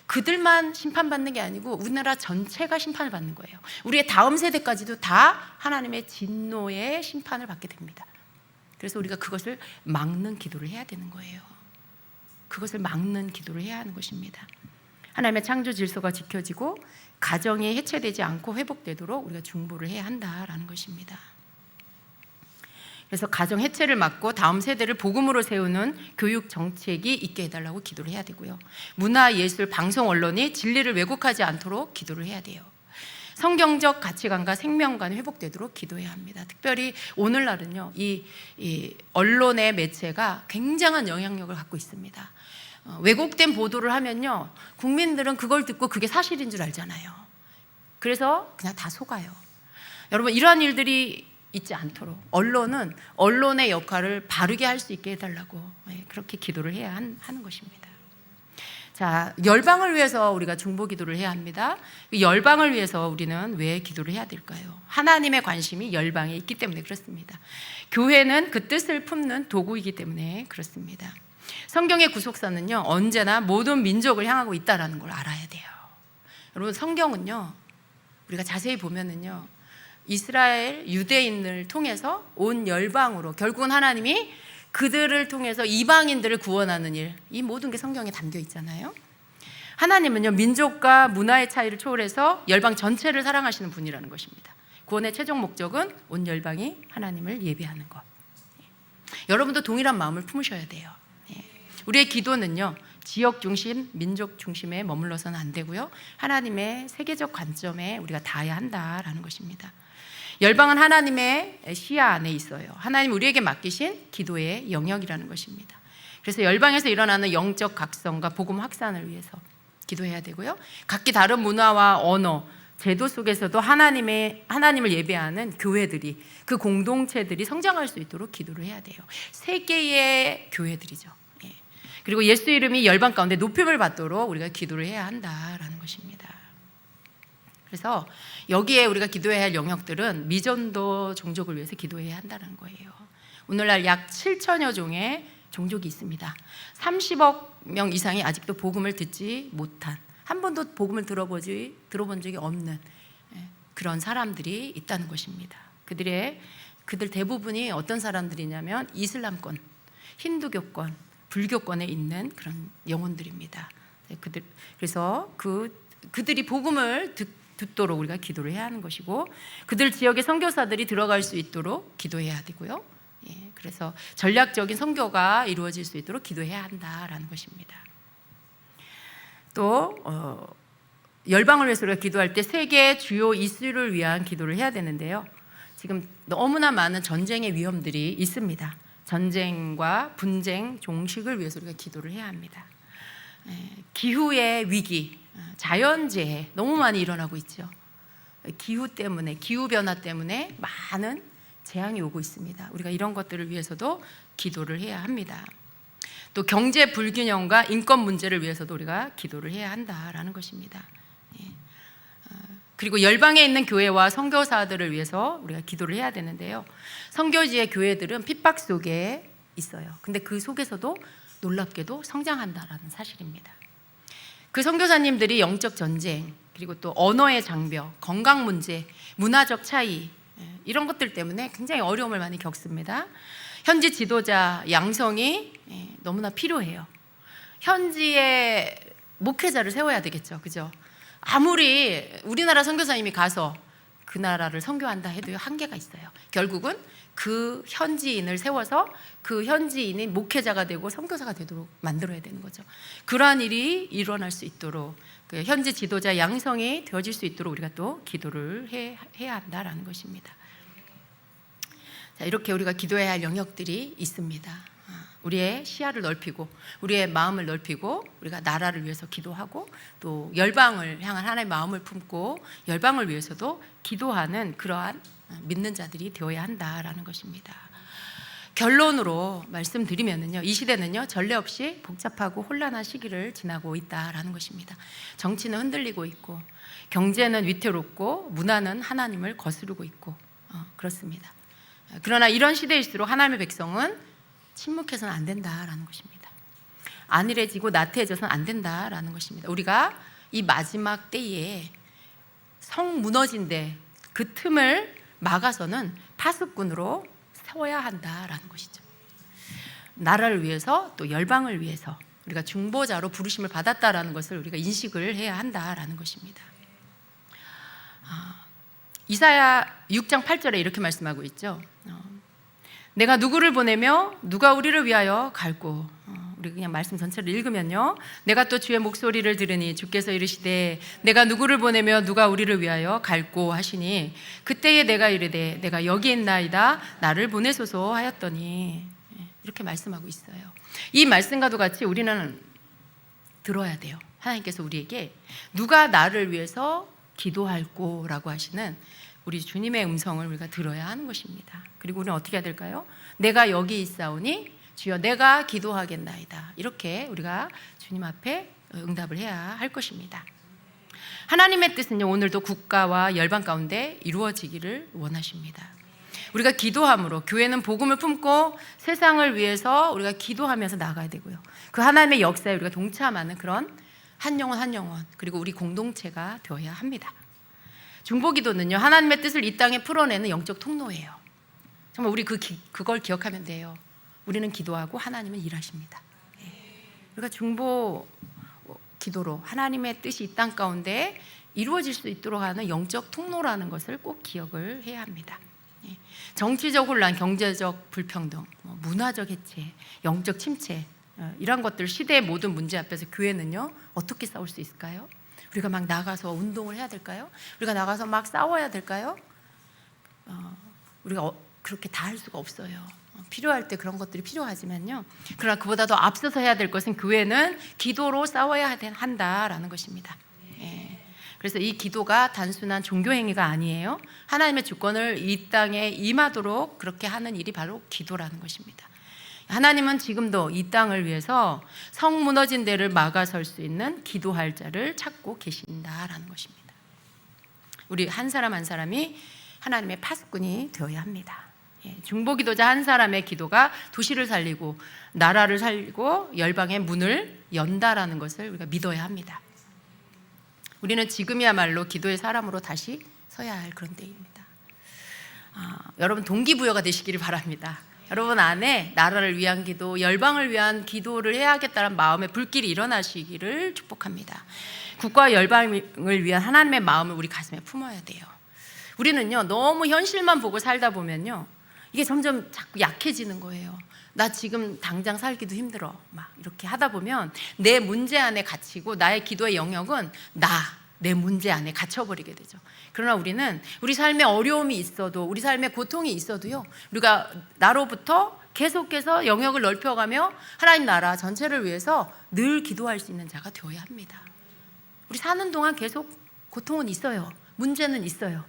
그들만 심판받는 게 아니고 우리나라 전체가 심판을 받는 거예요. 우리의 다음 세대까지도 다 하나님의 진노의 심판을 받게 됩니다. 그래서 우리가 그것을 막는 기도를 해야 되는 거예요. 그것을 막는 기도를 해야 하는 것입니다. 하나님의 창조 질서가 지켜지고 가정이 해체되지 않고 회복되도록 우리가 중보를 해야 한다라는 것입니다. 그래서 가정 해체를 막고 다음 세대를 복음으로 세우는 교육 정책이 있게 해달라고 기도를 해야 되고요. 문화, 예술, 방송, 언론이 진리를 왜곡하지 않도록 기도를 해야 돼요. 성경적 가치관과 생명관이 회복되도록 기도해야 합니다. 특별히 오늘날은요, 이 언론의 매체가 굉장한 영향력을 갖고 있습니다. 왜곡된 보도를 하면요, 국민들은 그걸 듣고 그게 사실인 줄 알잖아요. 그래서 그냥 다 속아요. 여러분, 이러한 일들이 있지 않도록 언론은 언론의 역할을 바르게 할 수 있게 해달라고 그렇게 기도를 해야 하는 것입니다. 자, 열방을 위해서 우리가 중보 기도를 해야 합니다. 열방을 위해서 우리는 왜 기도를 해야 될까요? 하나님의 관심이 열방에 있기 때문에 그렇습니다. 교회는 그 뜻을 품는 도구이기 때문에 그렇습니다. 성경의 구속사는요, 언제나 모든 민족을 향하고 있다는 걸 알아야 돼요. 여러분, 성경은요, 우리가 자세히 보면은요, 이스라엘 유대인을 통해서 온 열방으로 결국은 하나님이 그들을 통해서 이방인들을 구원하는 일, 이 모든 게 성경에 담겨 있잖아요. 하나님은요, 민족과 문화의 차이를 초월해서 열방 전체를 사랑하시는 분이라는 것입니다. 구원의 최종 목적은 온 열방이 하나님을 예배하는 것. 여러분도 동일한 마음을 품으셔야 돼요. 우리의 기도는요, 지역 중심, 민족 중심에 머물러서는 안 되고요, 하나님의 세계적 관점에 우리가 닿아야 한다라는 것입니다. 열방은 하나님의 시야 안에 있어요. 하나님 우리에게 맡기신 기도의 영역이라는 것입니다. 그래서 열방에서 일어나는 영적 각성과 복음 확산을 위해서 기도해야 되고요, 각기 다른 문화와 언어, 제도 속에서도 하나님을 예배하는 교회들이, 그 공동체들이 성장할 수 있도록 기도를 해야 돼요. 세계의 교회들이죠. 그리고 예수 이름이 열방 가운데 높임을 받도록 우리가 기도를 해야 한다라는 것입니다. 그래서 여기에 우리가 기도해야 할 영역들은 미전도 종족을 위해서 기도해야 한다는 거예요. 오늘날 약 7천여 종의 종족이 있습니다. 30억 명 이상이 아직도 복음을 듣지 못한, 한 번도 복음을 들어본 적이 없는 그런 사람들이 있다는 것입니다. 그들 대부분이 어떤 사람들이냐면 이슬람권, 힌두교권, 불교권에 있는 그런 영혼들입니다. 그래서 그들이 복음을 듣도록 우리가 기도를 해야 하는 것이고, 그들 지역의 선교사들이 들어갈 수 있도록 기도해야 되고요. 그래서 전략적인 선교가 이루어질 수 있도록 기도해야 한다라는 것입니다. 또 열방을 위해서 우리가 기도할 때 세계 주요 이슈를 위한 기도를 해야 되는데요, 지금 너무나 많은 전쟁의 위험들이 있습니다. 전쟁과 분쟁, 종식을 위해서 우리가 기도를 해야 합니다. 기후의 위기, 자연재해 너무 많이 일어나고 있죠. 기후변화 때문에 많은 재앙이 오고 있습니다. 우리가 이런 것들을 위해서도 기도를 해야 합니다. 또 경제 불균형과 인권 문제를 위해서도 우리가 기도를 해야 한다라는 것입니다. 그리고 열방에 있는 교회와 선교사들을 위해서 우리가 기도를 해야 되는데요, 선교지의 교회들은 핍박 속에 있어요. 근데 그 속에서도 놀랍게도 성장한다라는 사실입니다. 그 선교사님들이 영적 전쟁, 그리고 또 언어의 장벽, 건강 문제, 문화적 차이, 이런 것들 때문에 굉장히 어려움을 많이 겪습니다. 현지 지도자 양성이 너무나 필요해요. 현지에 목회자를 세워야 되겠죠, 그죠? 아무리 우리나라 선교사님이 가서 그 나라를 선교한다 해도 한계가 있어요. 결국은 그 현지인을 세워서 그 현지인이 목회자가 되고 선교사가 되도록 만들어야 되는 거죠. 그러한 일이 일어날 수 있도록, 그 현지 지도자 양성이 되어질 수 있도록 우리가 또 기도를 해야 한다라는 것입니다. 자, 이렇게 우리가 기도해야 할 영역들이 있습니다. 우리의 시야를 넓히고 우리의 마음을 넓히고 우리가 나라를 위해서 기도하고 또 열방을 향한 하나님의 마음을 품고 열방을 위해서도 기도하는 그러한 믿는 자들이 되어야 한다라는 것입니다. 결론으로 말씀드리면은요, 이 시대는요, 전례 없이 복잡하고 혼란한 시기를 지나고 있다라는 것입니다. 정치는 흔들리고 있고, 경제는 위태롭고, 문화는 하나님을 거스르고 있고, 그렇습니다. 그러나 이런 시대일수록 하나님의 백성은 침묵해서는 안 된다라는 것입니다. 안일해지고 나태해져서는 안 된다라는 것입니다. 우리가 이 마지막 때에 성 무너진 데 그 틈을 막아서는 파수꾼으로 세워야 한다라는 것이죠. 나라를 위해서 또 열방을 위해서 우리가 중보자로 부르심을 받았다라는 것을 우리가 인식을 해야 한다라는 것입니다. 이사야 6장 8절에 이렇게 말씀하고 있죠. 내가 누구를 보내며 누가 우리를 위하여 갈고, 우리 그냥 말씀 전체를 읽으면요, 내가 또 주의 목소리를 들으니 주께서 이르시되 내가 누구를 보내며 누가 우리를 위하여 갈고 하시니 그때에 내가 이르되 내가 여기 있나이다 나를 보내소서 하였더니, 이렇게 말씀하고 있어요. 이 말씀과도 같이 우리는 들어야 돼요. 하나님께서 우리에게 누가 나를 위해서 기도할꼬라고 하시는 우리 주님의 음성을 우리가 들어야 하는 것입니다. 그리고 우리는 어떻게 해야 될까요? 내가 여기 있사오니 주여 내가 기도하겠나이다. 이렇게 우리가 주님 앞에 응답을 해야 할 것입니다. 하나님의 뜻은요, 오늘도 국가와 열방 가운데 이루어지기를 원하십니다. 우리가 기도함으로 교회는 복음을 품고 세상을 위해서 우리가 기도하면서 나가야 되고요. 그 하나님의 역사에 우리가 동참하는 그런 한 영혼 한 영혼, 그리고 우리 공동체가 되어야 합니다. 중보기도는요, 하나님의 뜻을 이 땅에 풀어내는 영적 통로예요. 정말 우리 그걸 기억하면 돼요. 우리는 기도하고 하나님은 일하십니다. 우리가 중보 기도로 하나님의 뜻이 이 땅 가운데 이루어질 수 있도록 하는 영적 통로라는 것을 꼭 기억을 해야 합니다. 정치적 혼란, 경제적 불평등, 문화적 해체, 영적 침체, 이런 것들, 시대의 모든 문제 앞에서 교회는요 어떻게 싸울 수 있을까요? 우리가 막 나가서 운동을 해야 될까요? 우리가 나가서 막 싸워야 될까요? 우리가 그렇게 다 할 수가 없어요. 필요할 때 그런 것들이 필요하지만요, 그러나 그보다 더 앞서서 해야 될 것은 교회는 기도로 싸워야 한다라는 것입니다. 그래서 이 기도가 단순한 종교 행위가 아니에요. 하나님의 주권을 이 땅에 임하도록 그렇게 하는 일이 바로 기도라는 것입니다. 하나님은 지금도 이 땅을 위해서 성 무너진 데를 막아설 수 있는 기도할 자를 찾고 계신다라는 것입니다. 우리 한 사람 한 사람이 하나님의 파수꾼이 되어야 합니다. 중보기도자 한 사람의 기도가 도시를 살리고 나라를 살리고 열방의 문을 연다라는 것을 우리가 믿어야 합니다. 우리는 지금이야말로 기도의 사람으로 다시 서야 할 그런 때입니다. 여러분 동기부여가 되시기를 바랍니다. 여러분 안에 나라를 위한 기도, 열방을 위한 기도를 해야겠다는 마음의 불길이 일어나시기를 축복합니다. 국가와 열방을 위한 하나님의 마음을 우리 가슴에 품어야 돼요. 우리는요 너무 현실만 보고 살다 보면요 이게 점점 자꾸 약해지는 거예요. 나 지금 당장 살기도 힘들어. 막 이렇게 하다 보면 내 문제 안에 갇히고 나의 기도의 영역은 내 문제 안에 갇혀버리게 되죠. 그러나 우리는 우리 삶에 어려움이 있어도, 우리 삶에 고통이 있어도요, 우리가 나로부터 계속해서 영역을 넓혀가며 하나님 나라 전체를 위해서 늘 기도할 수 있는 자가 되어야 합니다. 우리 사는 동안 계속 고통은 있어요. 문제는 있어요.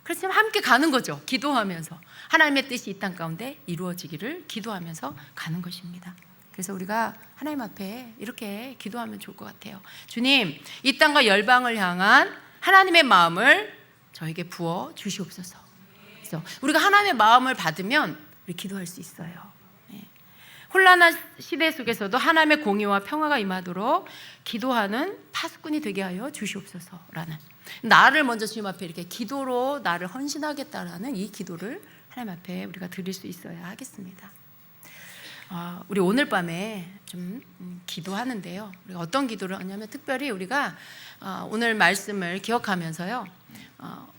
그렇지만 함께 가는 거죠. 기도하면서 하나님의 뜻이 이 땅 가운데 이루어지기를 기도하면서 가는 것입니다. 그래서 우리가 하나님 앞에 이렇게 기도하면 좋을 것 같아요. 주님, 이 땅과 열방을 향한 하나님의 마음을 저에게 부어 주시옵소서. 그래서 우리가 하나님의 마음을 받으면 우리 기도할 수 있어요. 혼란한 시대 속에서도 하나님의 공의와 평화가 임하도록 기도하는 파수꾼이 되게 하여 주시옵소서라는, 나를 먼저 주님 앞에 이렇게 기도로 나를 헌신하겠다라는 이 기도를 하나님 앞에 우리가 드릴 수 있어야 하겠습니다. 우리 오늘 밤에 좀 기도하는데요, 우리가 어떤 기도를 하냐면 특별히 우리가 오늘 말씀을 기억하면서요,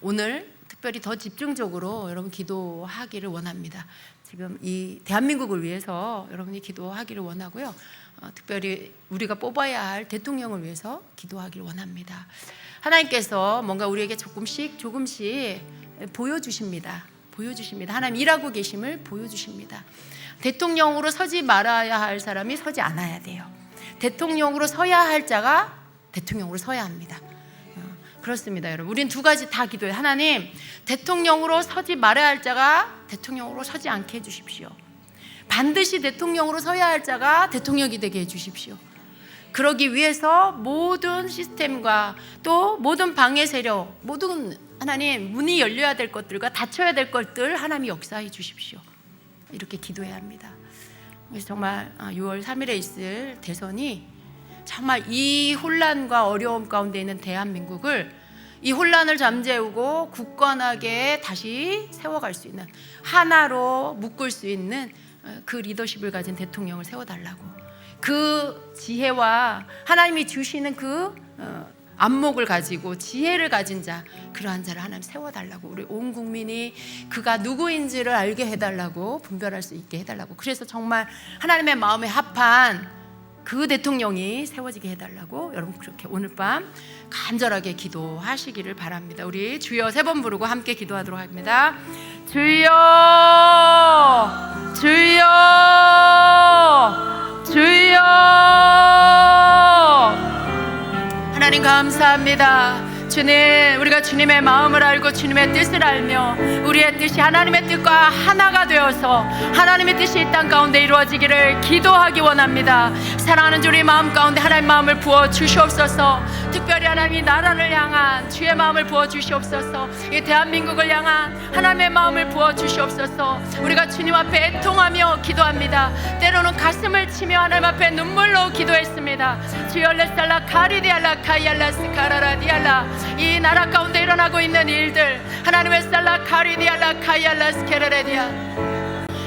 오늘 특별히 더 집중적으로 여러분 기도하기를 원합니다. 지금 이 대한민국을 위해서 여러분이 기도하기를 원하고요, 특별히 우리가 뽑아야 할 대통령을 위해서 기도하기를 원합니다. 하나님께서 뭔가 우리에게 조금씩 보여주십니다. 하나님 일하고 계심을 보여주십니다. 대통령으로 서지 말아야 할 사람이 서지 않아야 돼요. 대통령으로 서야 할 자가 대통령으로 서야 합니다. 그렇습니다, 여러분. 우린 두 가지 다 기도해요. 하나님, 대통령으로 서지 말아야 할 자가 대통령으로 서지 않게 해주십시오. 반드시 대통령으로 서야 할 자가 대통령이 되게 해주십시오. 그러기 위해서 모든 시스템과 또 모든 방해 세력, 모든 하나님 문이 열려야 될 것들과 닫혀야 될 것들 하나님이 역사해 주십시오. 이렇게 기도해야 합니다. 그래서 정말 6월 3일에 있을 대선이 정말 이 혼란과 어려움 가운데 있는 대한민국을, 이 혼란을 잠재우고 굳건하게 다시 세워갈 수 있는, 하나로 묶을 수 있는 그 리더십을 가진 대통령을 세워달라고, 그 지혜와 하나님이 주시는 그 안목을 가지고 지혜를 가진 자, 그러한 자를 하나님 세워달라고, 우리 온 국민이 그가 누구인지를 알게 해달라고, 분별할 수 있게 해달라고, 그래서 정말 하나님의 마음에 합한 그 대통령이 세워지게 해달라고 여러분 그렇게 오늘 밤 간절하게 기도하시기를 바랍니다. 우리 주여 3번 부르고 함께 기도하도록 합니다. 주여, 주여, 주여. 감사합니다. 주님, 우리가 주님의 마음을 알고 주님의 뜻을 알며 우리의 뜻이 하나님의 뜻과 하나가 되어서 하나님의 뜻이 이 땅 가운데 이루어지기를 기도하기 원합니다. 사랑하는 주, 우리 마음 가운데 하나님의 마음을 부어 주시옵소서. 특별히 하나님이 나라를 향한 주의 마음을 부어 주시옵소서. 이 대한민국을 향한 하나님의 마음을 부어 주시옵소서. 우리가 주님 앞에 애통하며 기도합니다. 때로는 가슴을 치며 하나님 앞에 눈물로 기도했습니다. 주여 레살라 카리디알라 카이알라스 카라라디알라, 이 나라 가운데 일어나고 있는 일들 하나님의 살라 카리디알라 카이알라스 케레레디아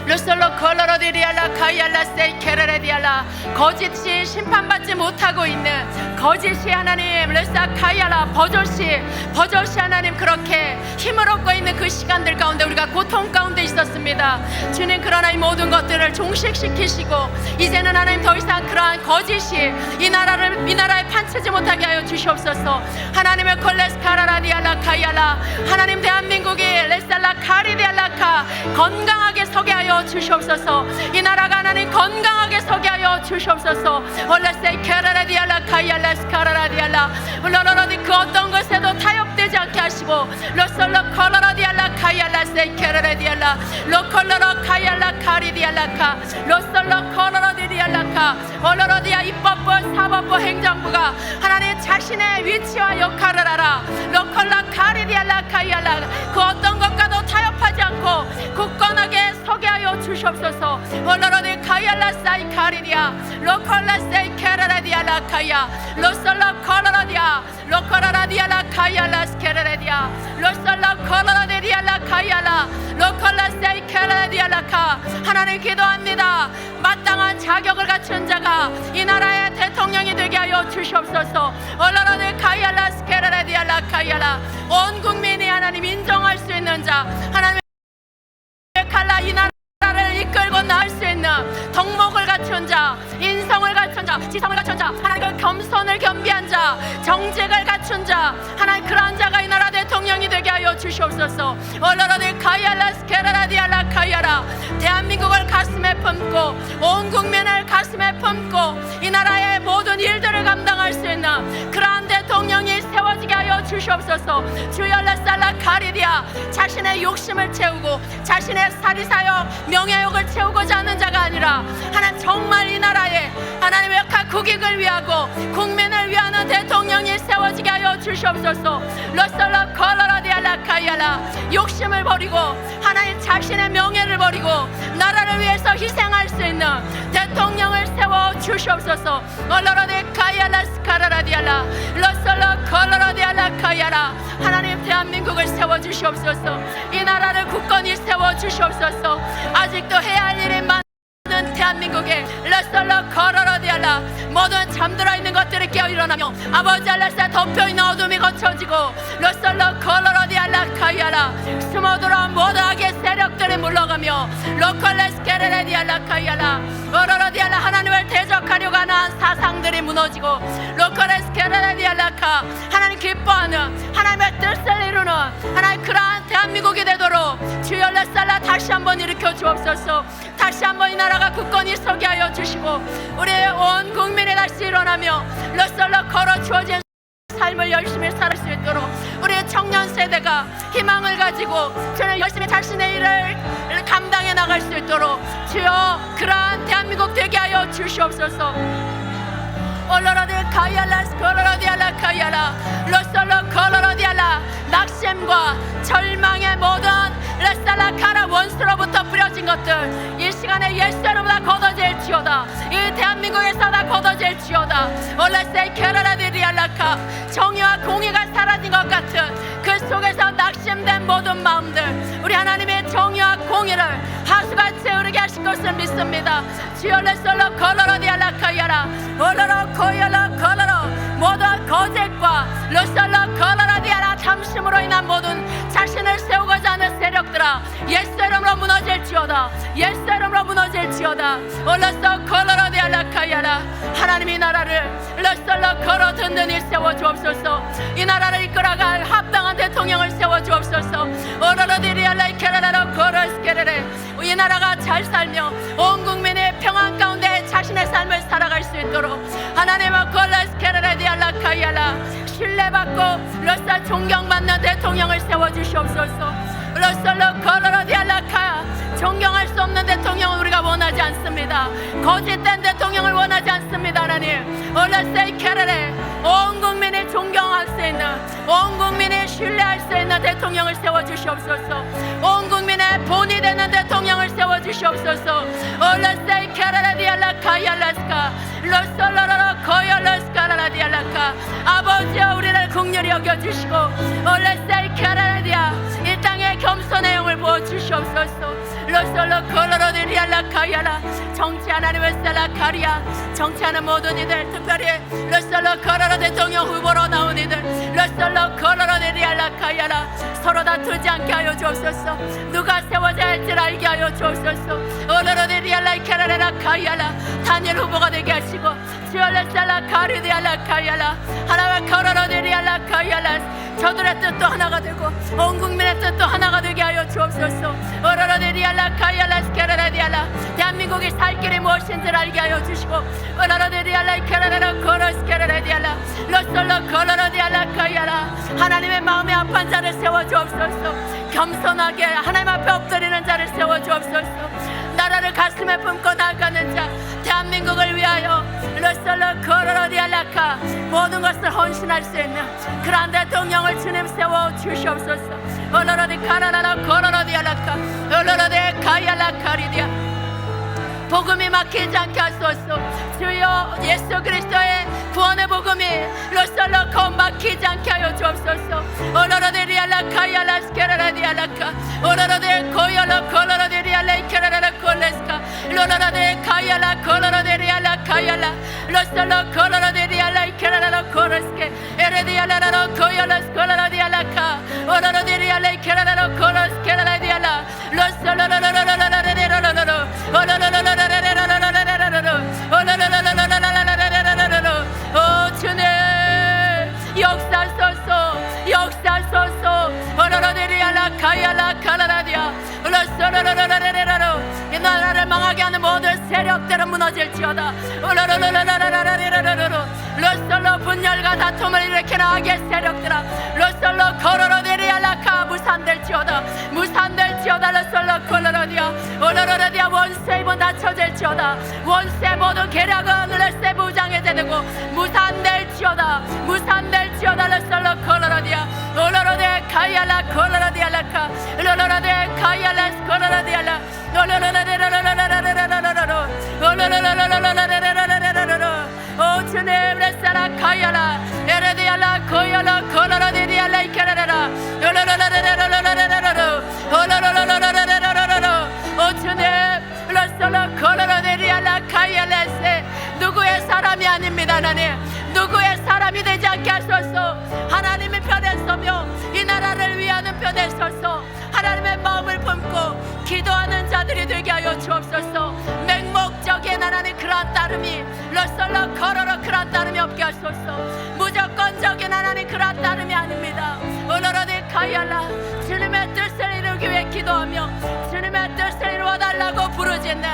루솔로 콜로로디리알라 카이알라 세이 케레레디알라, 거짓이 심판받지 못하고 있는 거짓이 하나님 레사 카이알라 버젓이 하나님 그렇게 힘을 얻고 있는 그 시간들 가운데 우리가 고통 가운데 있었습니다. 주님, 그러나 이 모든 것들을 종식시키시고 이제는 하나님 더 이상 그러한 거짓이 이 나라에 판치지 못하게 하여 주시옵소서. 하나님의 콜레스카라라디알라 카이알라, 하나님 대한민국이 레살라 카리디알라카 건강하게 서게 하여 주시옵소서. 이 나라가 하나님 건강하게 서게 하여 주시옵소서. 올레세이 케라라디알라 카이알라 스카라라디알라 울러러러디 그 어떤 것에도 타협되지 않게 하시고 로솔로 콜로라디알라 카이알라 세이 케라라디알라 로콜로로 카이알라 카리디알라카 로솔로 콜로라디알라카 올러러디아 입법부 사법부 행정부가 하나님 자신의 위치와 역할을 알아 로콜라 카리디알라 카이알라 그 어떤 것과도 타협하지 않고 굳건하게 서게 하여 주시옵소서. 올러러디 카이알라 사이 카리디아 로콜라 세이 케라라디알라 카이야 로솔라 콜로라디아 로콜라라디알라 카이알라 스케레레디아 로솔라 콜로라디알라 카이알라 로콜라 세이 케라디알라카, 하나님 기도합니다. 마땅한 자격을 갖춘 자가 이 나라의 대통령이 되게 하여 주시옵소서. 올라라디 카이알라 스케레레디알라 카이알라, 온 국민이 하나님 인정할 수 있는 자, 하나님의 칼라 이 나라를 이끌고 나갈 수 있는 덕목을 갖춘 자, 인성을 갖춘 자, 지성을 갖춘 자, 하나님 그 겸손을 겸비한 자, 정직을 갖춘 자, 하나님 그러한 자가 이 나라 대통령이 되게 하여 주시옵소서. 올라라디 카이알라 스케라라디알라 카이알라, 대한민국을 가슴에 품고 온 국민을 가슴에 품고 이 나라의 모든 일들을 감당할 수 있는 그러한 대통령이 세워지게 하여 주시옵소서. 주여 레살라 카리디아, 자신의 욕심을 채우고 자신의 사리사욕 명예욕을 채우고자 하는 자가 아니라 하나님 정말 이 나라에 하나님의 역할 국익을 위하고 국민을 위하는 대통령이 세워지게 하여 주시옵소서. 로살라 콜로라디알라 카이알라, 욕심을 버리고 하나님 자신의 명예를 버리고 나라를 위해서 희생할 수 있는 대통령을 세워 주시옵소서. 올라라디 카이알라 스카라라디알라 로살라 콜로라디알라 카이알라, 하나님 대한민국을 세워 주시옵소서. 이 나라를 굳건히 세워 주시옵소서. 아직도 해야 할 일이 많은 대한민국에 레살라 카라라디알라, 모든 잠들어 있는 것들이 깨어 일어나며 아버지 알라사 덮여 있는 어둠이 거쳐지고 레살라 카라라디알라 카이알라, 숨어들어온 모든 악의 세력들이 물러가며 로컬레스케레디알라 카이알라 오로라디알라, 하나님을 대적하려고 하는 사상들이 무너지고 로컬레스케레디알라카, 하나님 기뻐하는 하나님의 뜻을 이루는 하나님 그러한 대한민국이 되도록 주여 레살라 다시 한번 일으켜 주옵소서. 다시 한번 이 나라가 굳건히 서게 하여 주시고 우리의 온 국민이 다시 일어나며 레살라 걸어 주어진 삶을 열심히 살 수 있도록 우리의 청년 세대가 희망을 가지고 저는 열심히 자신의 일을 감당해 나갈 수 있도록 주여 그러한 대한민국 되게 하여 주시옵소서. 올라라디 카이알라 스콜로라디알라 카이알라 로솔로 콜로라디알라, 낙심과 절망의 모든 레살라 카라 원수로부터 뿌려진 것들 이 시간에 예수로보다 걷어질지어다. 이 대한민국에서 다 걷어질지어다. 올레세이 케라라디리알라카, 정의와 공의가 사라진 것 같은 그 속에서 낙심된 모든 마음들 우리 하나님의 정의와 공의를 하수같이 흐르게 하실 것을 믿습니다. 주여 레솔로 콜로라디알라카이알라 올로로 코이알라 콜로로, 모든 거짓과 레솔로 콜로라디알라 잠심으로 인한 모든 자신을 세우고자 하는 세력들아 예수 이름으로 무너질지어다. 예수 이름으로 무너질지어다. 올라서 콜로라디알라카이알라, 하나님 이 나라를 레솔로 걸어 든든히 세워 주옵소서. 이 나라를 이끌어갈 합당한 대통령을 세워 주옵소서. 오로라디리알라 이케라라로 코로스케레레, 이 나라가 잘 살며 온 국민의 평안 가운데 자신 당신의 삶을 살아갈 수 있도록 하나님의 콜라스케라디알라카야라 신뢰받고 러사 존경받는 대통령을 세워주시옵소서. 러설로 콜라디알라카 존경할 수 없는 대통령을 우리가 원하지 않습니다. 거짓된 대통령을 원하지 않습니다. 하나님 올라세이케레레 온 국민이 존경할 수 있는, 온 국민이 신뢰할 수 있는 대통령을 세워주시옵소서. 온 국민의 본이 되는 대통령을 세워주시옵소서. 올라세이케레레디알라카얄라스카 러설로로 코열라스카라디알라카 아버지여 우리를 긍휼히 여겨주시고 올라세이케레레디아 이 땅에 겸손의 영을 부어주시옵소서. 러설로 콜로로디리알라카야라 정치 하나님의 셀라카리아 정치하는 모든 이들 특별히 러설로 콜로로 대통령 후보로 나온 이들 러설로 콜로로디리알라카야라 서로 다투지 않게 하여 주옵소서. 누가 세워져야 할지를 알게 하여 주옵소서. 오로로디리알라카라라카야라 단일 후보가 되게 하시고 지올레셀라카리디알라카야라 하나님의 콜로로디리알라카야라 저들의 뜻도 하나가 되고 온 국민의 뜻도 하나가 되게 하여 주옵소서. 오로로디리알라카야라스케라디알라 대한민국이 살 길이 무엇인지를 알게 하여 주시고 오로로디리알라이케라라 코로스케라디알라 로솔로 코로로디알라카야라 하나님의 마음에 아픈 자를 세워주옵소서. 겸손하게 하나님 앞에 엎드리는 자를 세워주옵소서. 나라를 가슴에 품고 나아가는 자 대한민국을 위하여 로솔로 코로로디알라카 모든 것을 헌신할 수 있는 그런 대통령을 주님 세워주시옵소서. 오로로디 카라라라 코로로디알라카 오로로디 카얄라카리디아 복음이 막히지 않게 하소서. 주여 예수 그리스도의 구원의 복음이 로솔로 코 막히지 않게 하여 주옵소서. 오로로데리알라카얄라스케라라디알라카 오로로데 코열로 콜로로데리알라이케라라 콜레스카 로로로데 카얄라 콜로로데리알라카얄라 로솔로 콜로로데리알라이케라라 콜레스케 에레디알라라 코열라스 콜로로디알라카 오로로데리알라이케라라 콜레스케라라디알라 로솔로로로로로로로로로로로 오 주님 역사소서 역사소서. 오로로데리알라 카얄라 카라라디아 로솔로로로로로로로 이 나라를 망하게 하는 모든 세력들은 무너질지어다. 오로로로로로로로로로 로솔로 분열과 다툼을 일으키는 악의 세력들아 로솔로 코로로데리알라카 무산될지어다 무산될지어다. 로솔로 콜로로디아 오로로로디아 원수의 입은 닫혀질지어다. 원수의 모든 계략은 레세 무장해제 되고 무산될지어다 무산될지어다. 로솔로 콜로로디아 오로로데 카얄라 콜로로디알라카 로로로데 카얄라 콜로로디알라 로로로로로로로로로로로로로 오로로로로로로로로로로로로 오 주님 레사라 카얄라 에레디알라 코얄라 콜로로디알라 이케라라라 로로로로로로로로로로로 오로로로로로로로로로 오 주님 레사라 콜로로디알라 카얄라세 누구의 사람이 아닙니다. 하나님 누구의 사람이 되지 않게 하소서. 하나님의 편에 서며 이 나라를 위하는 편에 서서 하나님의 마음을 품고 기도하는 자들이 되게 하여 주옵소서. 맹목적인 하나님 그러한 따름이 러설러 걸어러 그러한 따름이 없게 하소서. 무조건적인 하나님 그러한 따름이 아닙니다. 오로로디 카얄라 주님의 뜻을 이루기 위해 기도하며 주님의 뜻을 이루어달라고 부르짖는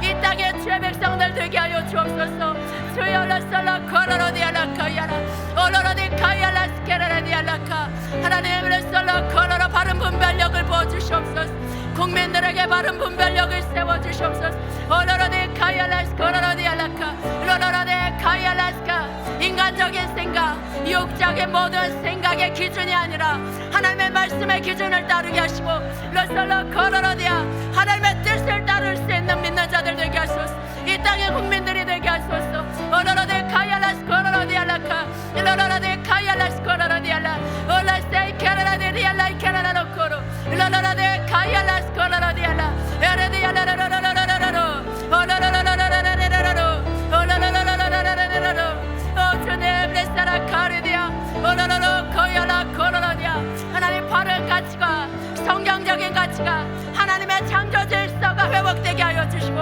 이 땅의 주의 백성들 되게 하여 주옵소서. 주여 러설러 코로로디알라카야라 오로로디 카얄라 스케라라디알라카 하나님 러설러 코로로 바른 분별력을 부어주시옵소서. 국민들에게 바른 분별력을 세워주시옵소서. 오로로디 카얄라 스코로로디알라카 로로로디 카얄라스카 인간적인 생각 육적인 모든 생각의 기준이 아니라 하나님의 말씀의 기준을 따르게 하시고 러설러 코로로디아 하나님의 뜻을 따를 수 있는 믿는 자들 되게 하소서. 이 땅의 국민들이 되게 하소서. 오로로데 카얄라스 코로로디알라카 로로로데 카얄라스 코로로디알라 올라세이 케라라데리알라 이케라라로코로 로로로데 카얄라스 코로로디알라 에레디알라로로로로로로 오로로로로로로로로 오로로로로로로로로 오 주님 레사라 카리디아 오로로로 코얄라 코로로디아 하나님 바른 가치가 성경적인 가치가 하나님의 창조 질서가 회복되게 하여 주시고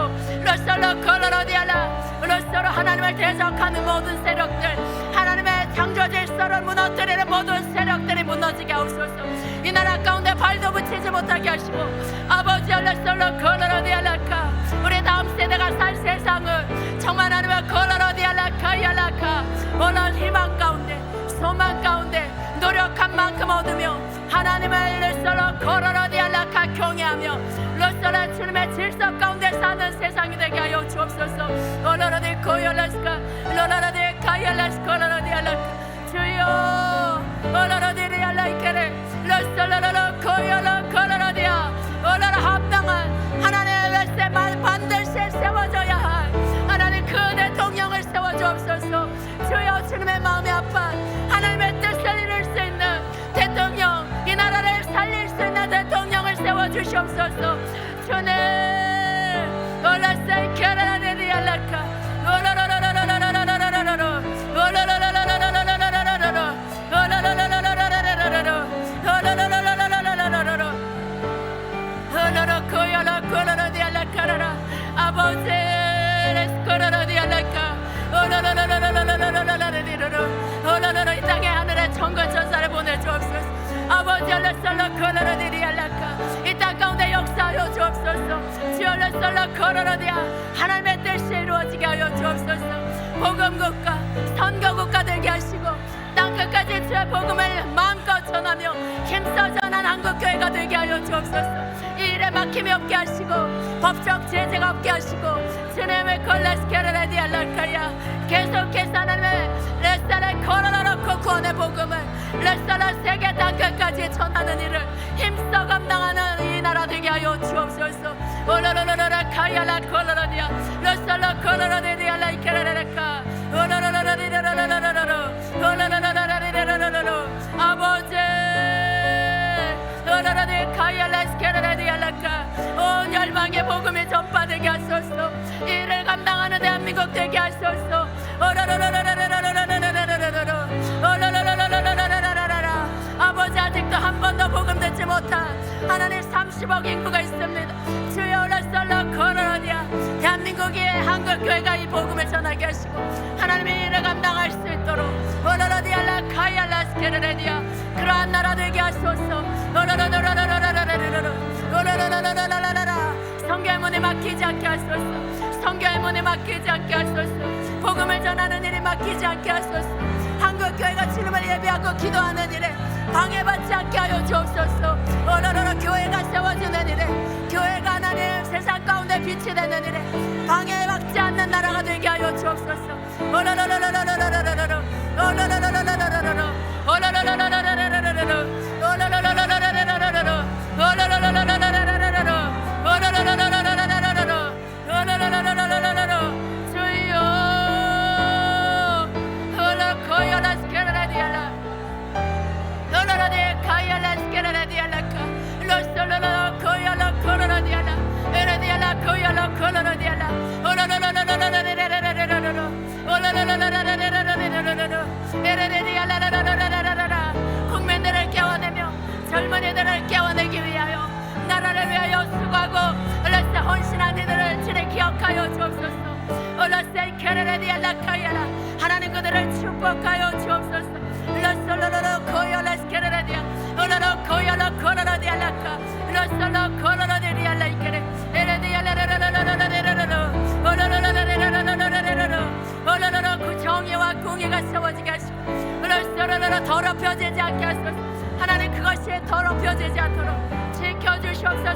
로솔로 콜로로디알라 로솔로 하나님을 대적하는 모든 세력들 하나님의 창조 질서를 무너뜨리는 모든 세력들이 무너지게 하옵소서. 이 나라 가운데 발도 붙이지 못하게 하시고 아버지 로솔로 콜로로디알라카 우리 다음 세대가 살 세상을 정말 하나님의 르솔로 코로로디알라카 경외하며 르솔라 주님의 질서 가운데 사는 세상이 되게 하여 주옵소서. 오로로디 코열라스카 로라라디 카열라스코 로로디알라카 주여 오로로디리알라이케레 르솔로로 코열로 코로로디아 오로라 합당한 하나님의 뱃세 반드시 세워져야 할 하나님 그 대통령을 세워주옵소서. 주여 주님의 마음이 아파 하나님의 뜻을 이룰 수 있는 대통령, 이 나라를 살릴 수 있는 대통령을 세워주시옵소서. 주님 올라세 캐라라데리알라카 올라라라라라라라라라라라 올라라라라라라라라라라라 올라라라라라라라라라라 올라라라라라라라라라 올라라 코야라 코라라디알라카라라 아버지 레스코라라디알라카 올라라라라라라라라라라라라라 이 땅에 하늘에 천군 천사를 보내주옵소서. 아버지 얼레설라 코라라디리알라카 이 땅 가운데 역사하여 주옵소서. 주 얼레설라 코라라디아 하나님의 뜻이 이루어지게 하여 주옵소서. 복음국가 선교국가 되게 하시고 땅 끝까지 주의 복음을 마음껏 전하며 힘써 전한 한국교회가 되게 하여 주옵소서. 이 일에 막힘이 없게 하시고 법적 제재가 없게 하시고 주님의 콜레스케르레디알라카야 계속해서 하나님의 레스타라 코로나로코 구원의 복음을 레스타라 세계 땅 끝까지 전하는 일을 힘써 감당하는 이 나라 되게 하여 주옵소서. 오로로로라 카야라 콜로라디아 레스타라 콜로라디알라 이케레레카 오로로로라리라라라라라 오로로로라리라라라라 아버지 오로로리 카야라스케레레디알라카 온 열방의 복음이 전파되게 하소서. 이를 감당하는 대한민국 되게 하소서. 아버지 아직도 한 번도 복음 듣지 못한 하나님 30억 인구가 있습니다. 주여 올라설라 코로나디아 대한민국의 한국교회가 이 복음을 전하게 하시고 하나님의 일을 감당할 수 있도록 오로로디알라 카이알라스케레레디아 그러한 나라 되게 하소서. 성교의 문에 막히지 않게 하소서. 성교의 문에 막히지 않게 하소서. 복음을 전하는 일이 막히지 않게 하소서. 한국교회가 주님을 예배하고 기도하는 일에 방해받지 않게 하여 주옵소서. 오로로로 교회가 세워지는 일에 교회가 하나님 세상 가운데 빛이 되는 일에 방해받지 않는 나라가 되게 하여 주옵소서. 오로로로로로로로로로로 오로로로로로로로로 오로로로로로로로로로 오로로로로로로로로로 오로로로로로로로로로 오로로로로로로로로 오로로로로로로로 주여 오로코요라스케라디알라 오로로디 카이알라스케라디알라카 로솔로로 코요로 코로라디알라 에라디알라 코요로 코로라디알라 오로로로로로로로로로로 오로로로로로로로로로 에라디알라라라라라라라 국민들을 깨워내며 젊은이들을 깨워내기 위하여 나라를 위하여 수고하고 올라세 헌신한 이들을 주님 기억하여 주옵소서. 올라세 케레레디알라카야라 하나님 그들을 축복하여 주옵소서. 올라솔로로 코요라스케레레디아 올라로 코요로 코로라디알라카 올라솔로 코로라디알라 이케레 에레디알라라라라라라라라라 올라라라라라라라라라라 올라라라 그 정의와 공의가 세워지게 하시고 올라솔로로 더럽혀지지 않게 하소서. 하나님 그것이 더럽혀지지 않도록 지켜주시옵소서.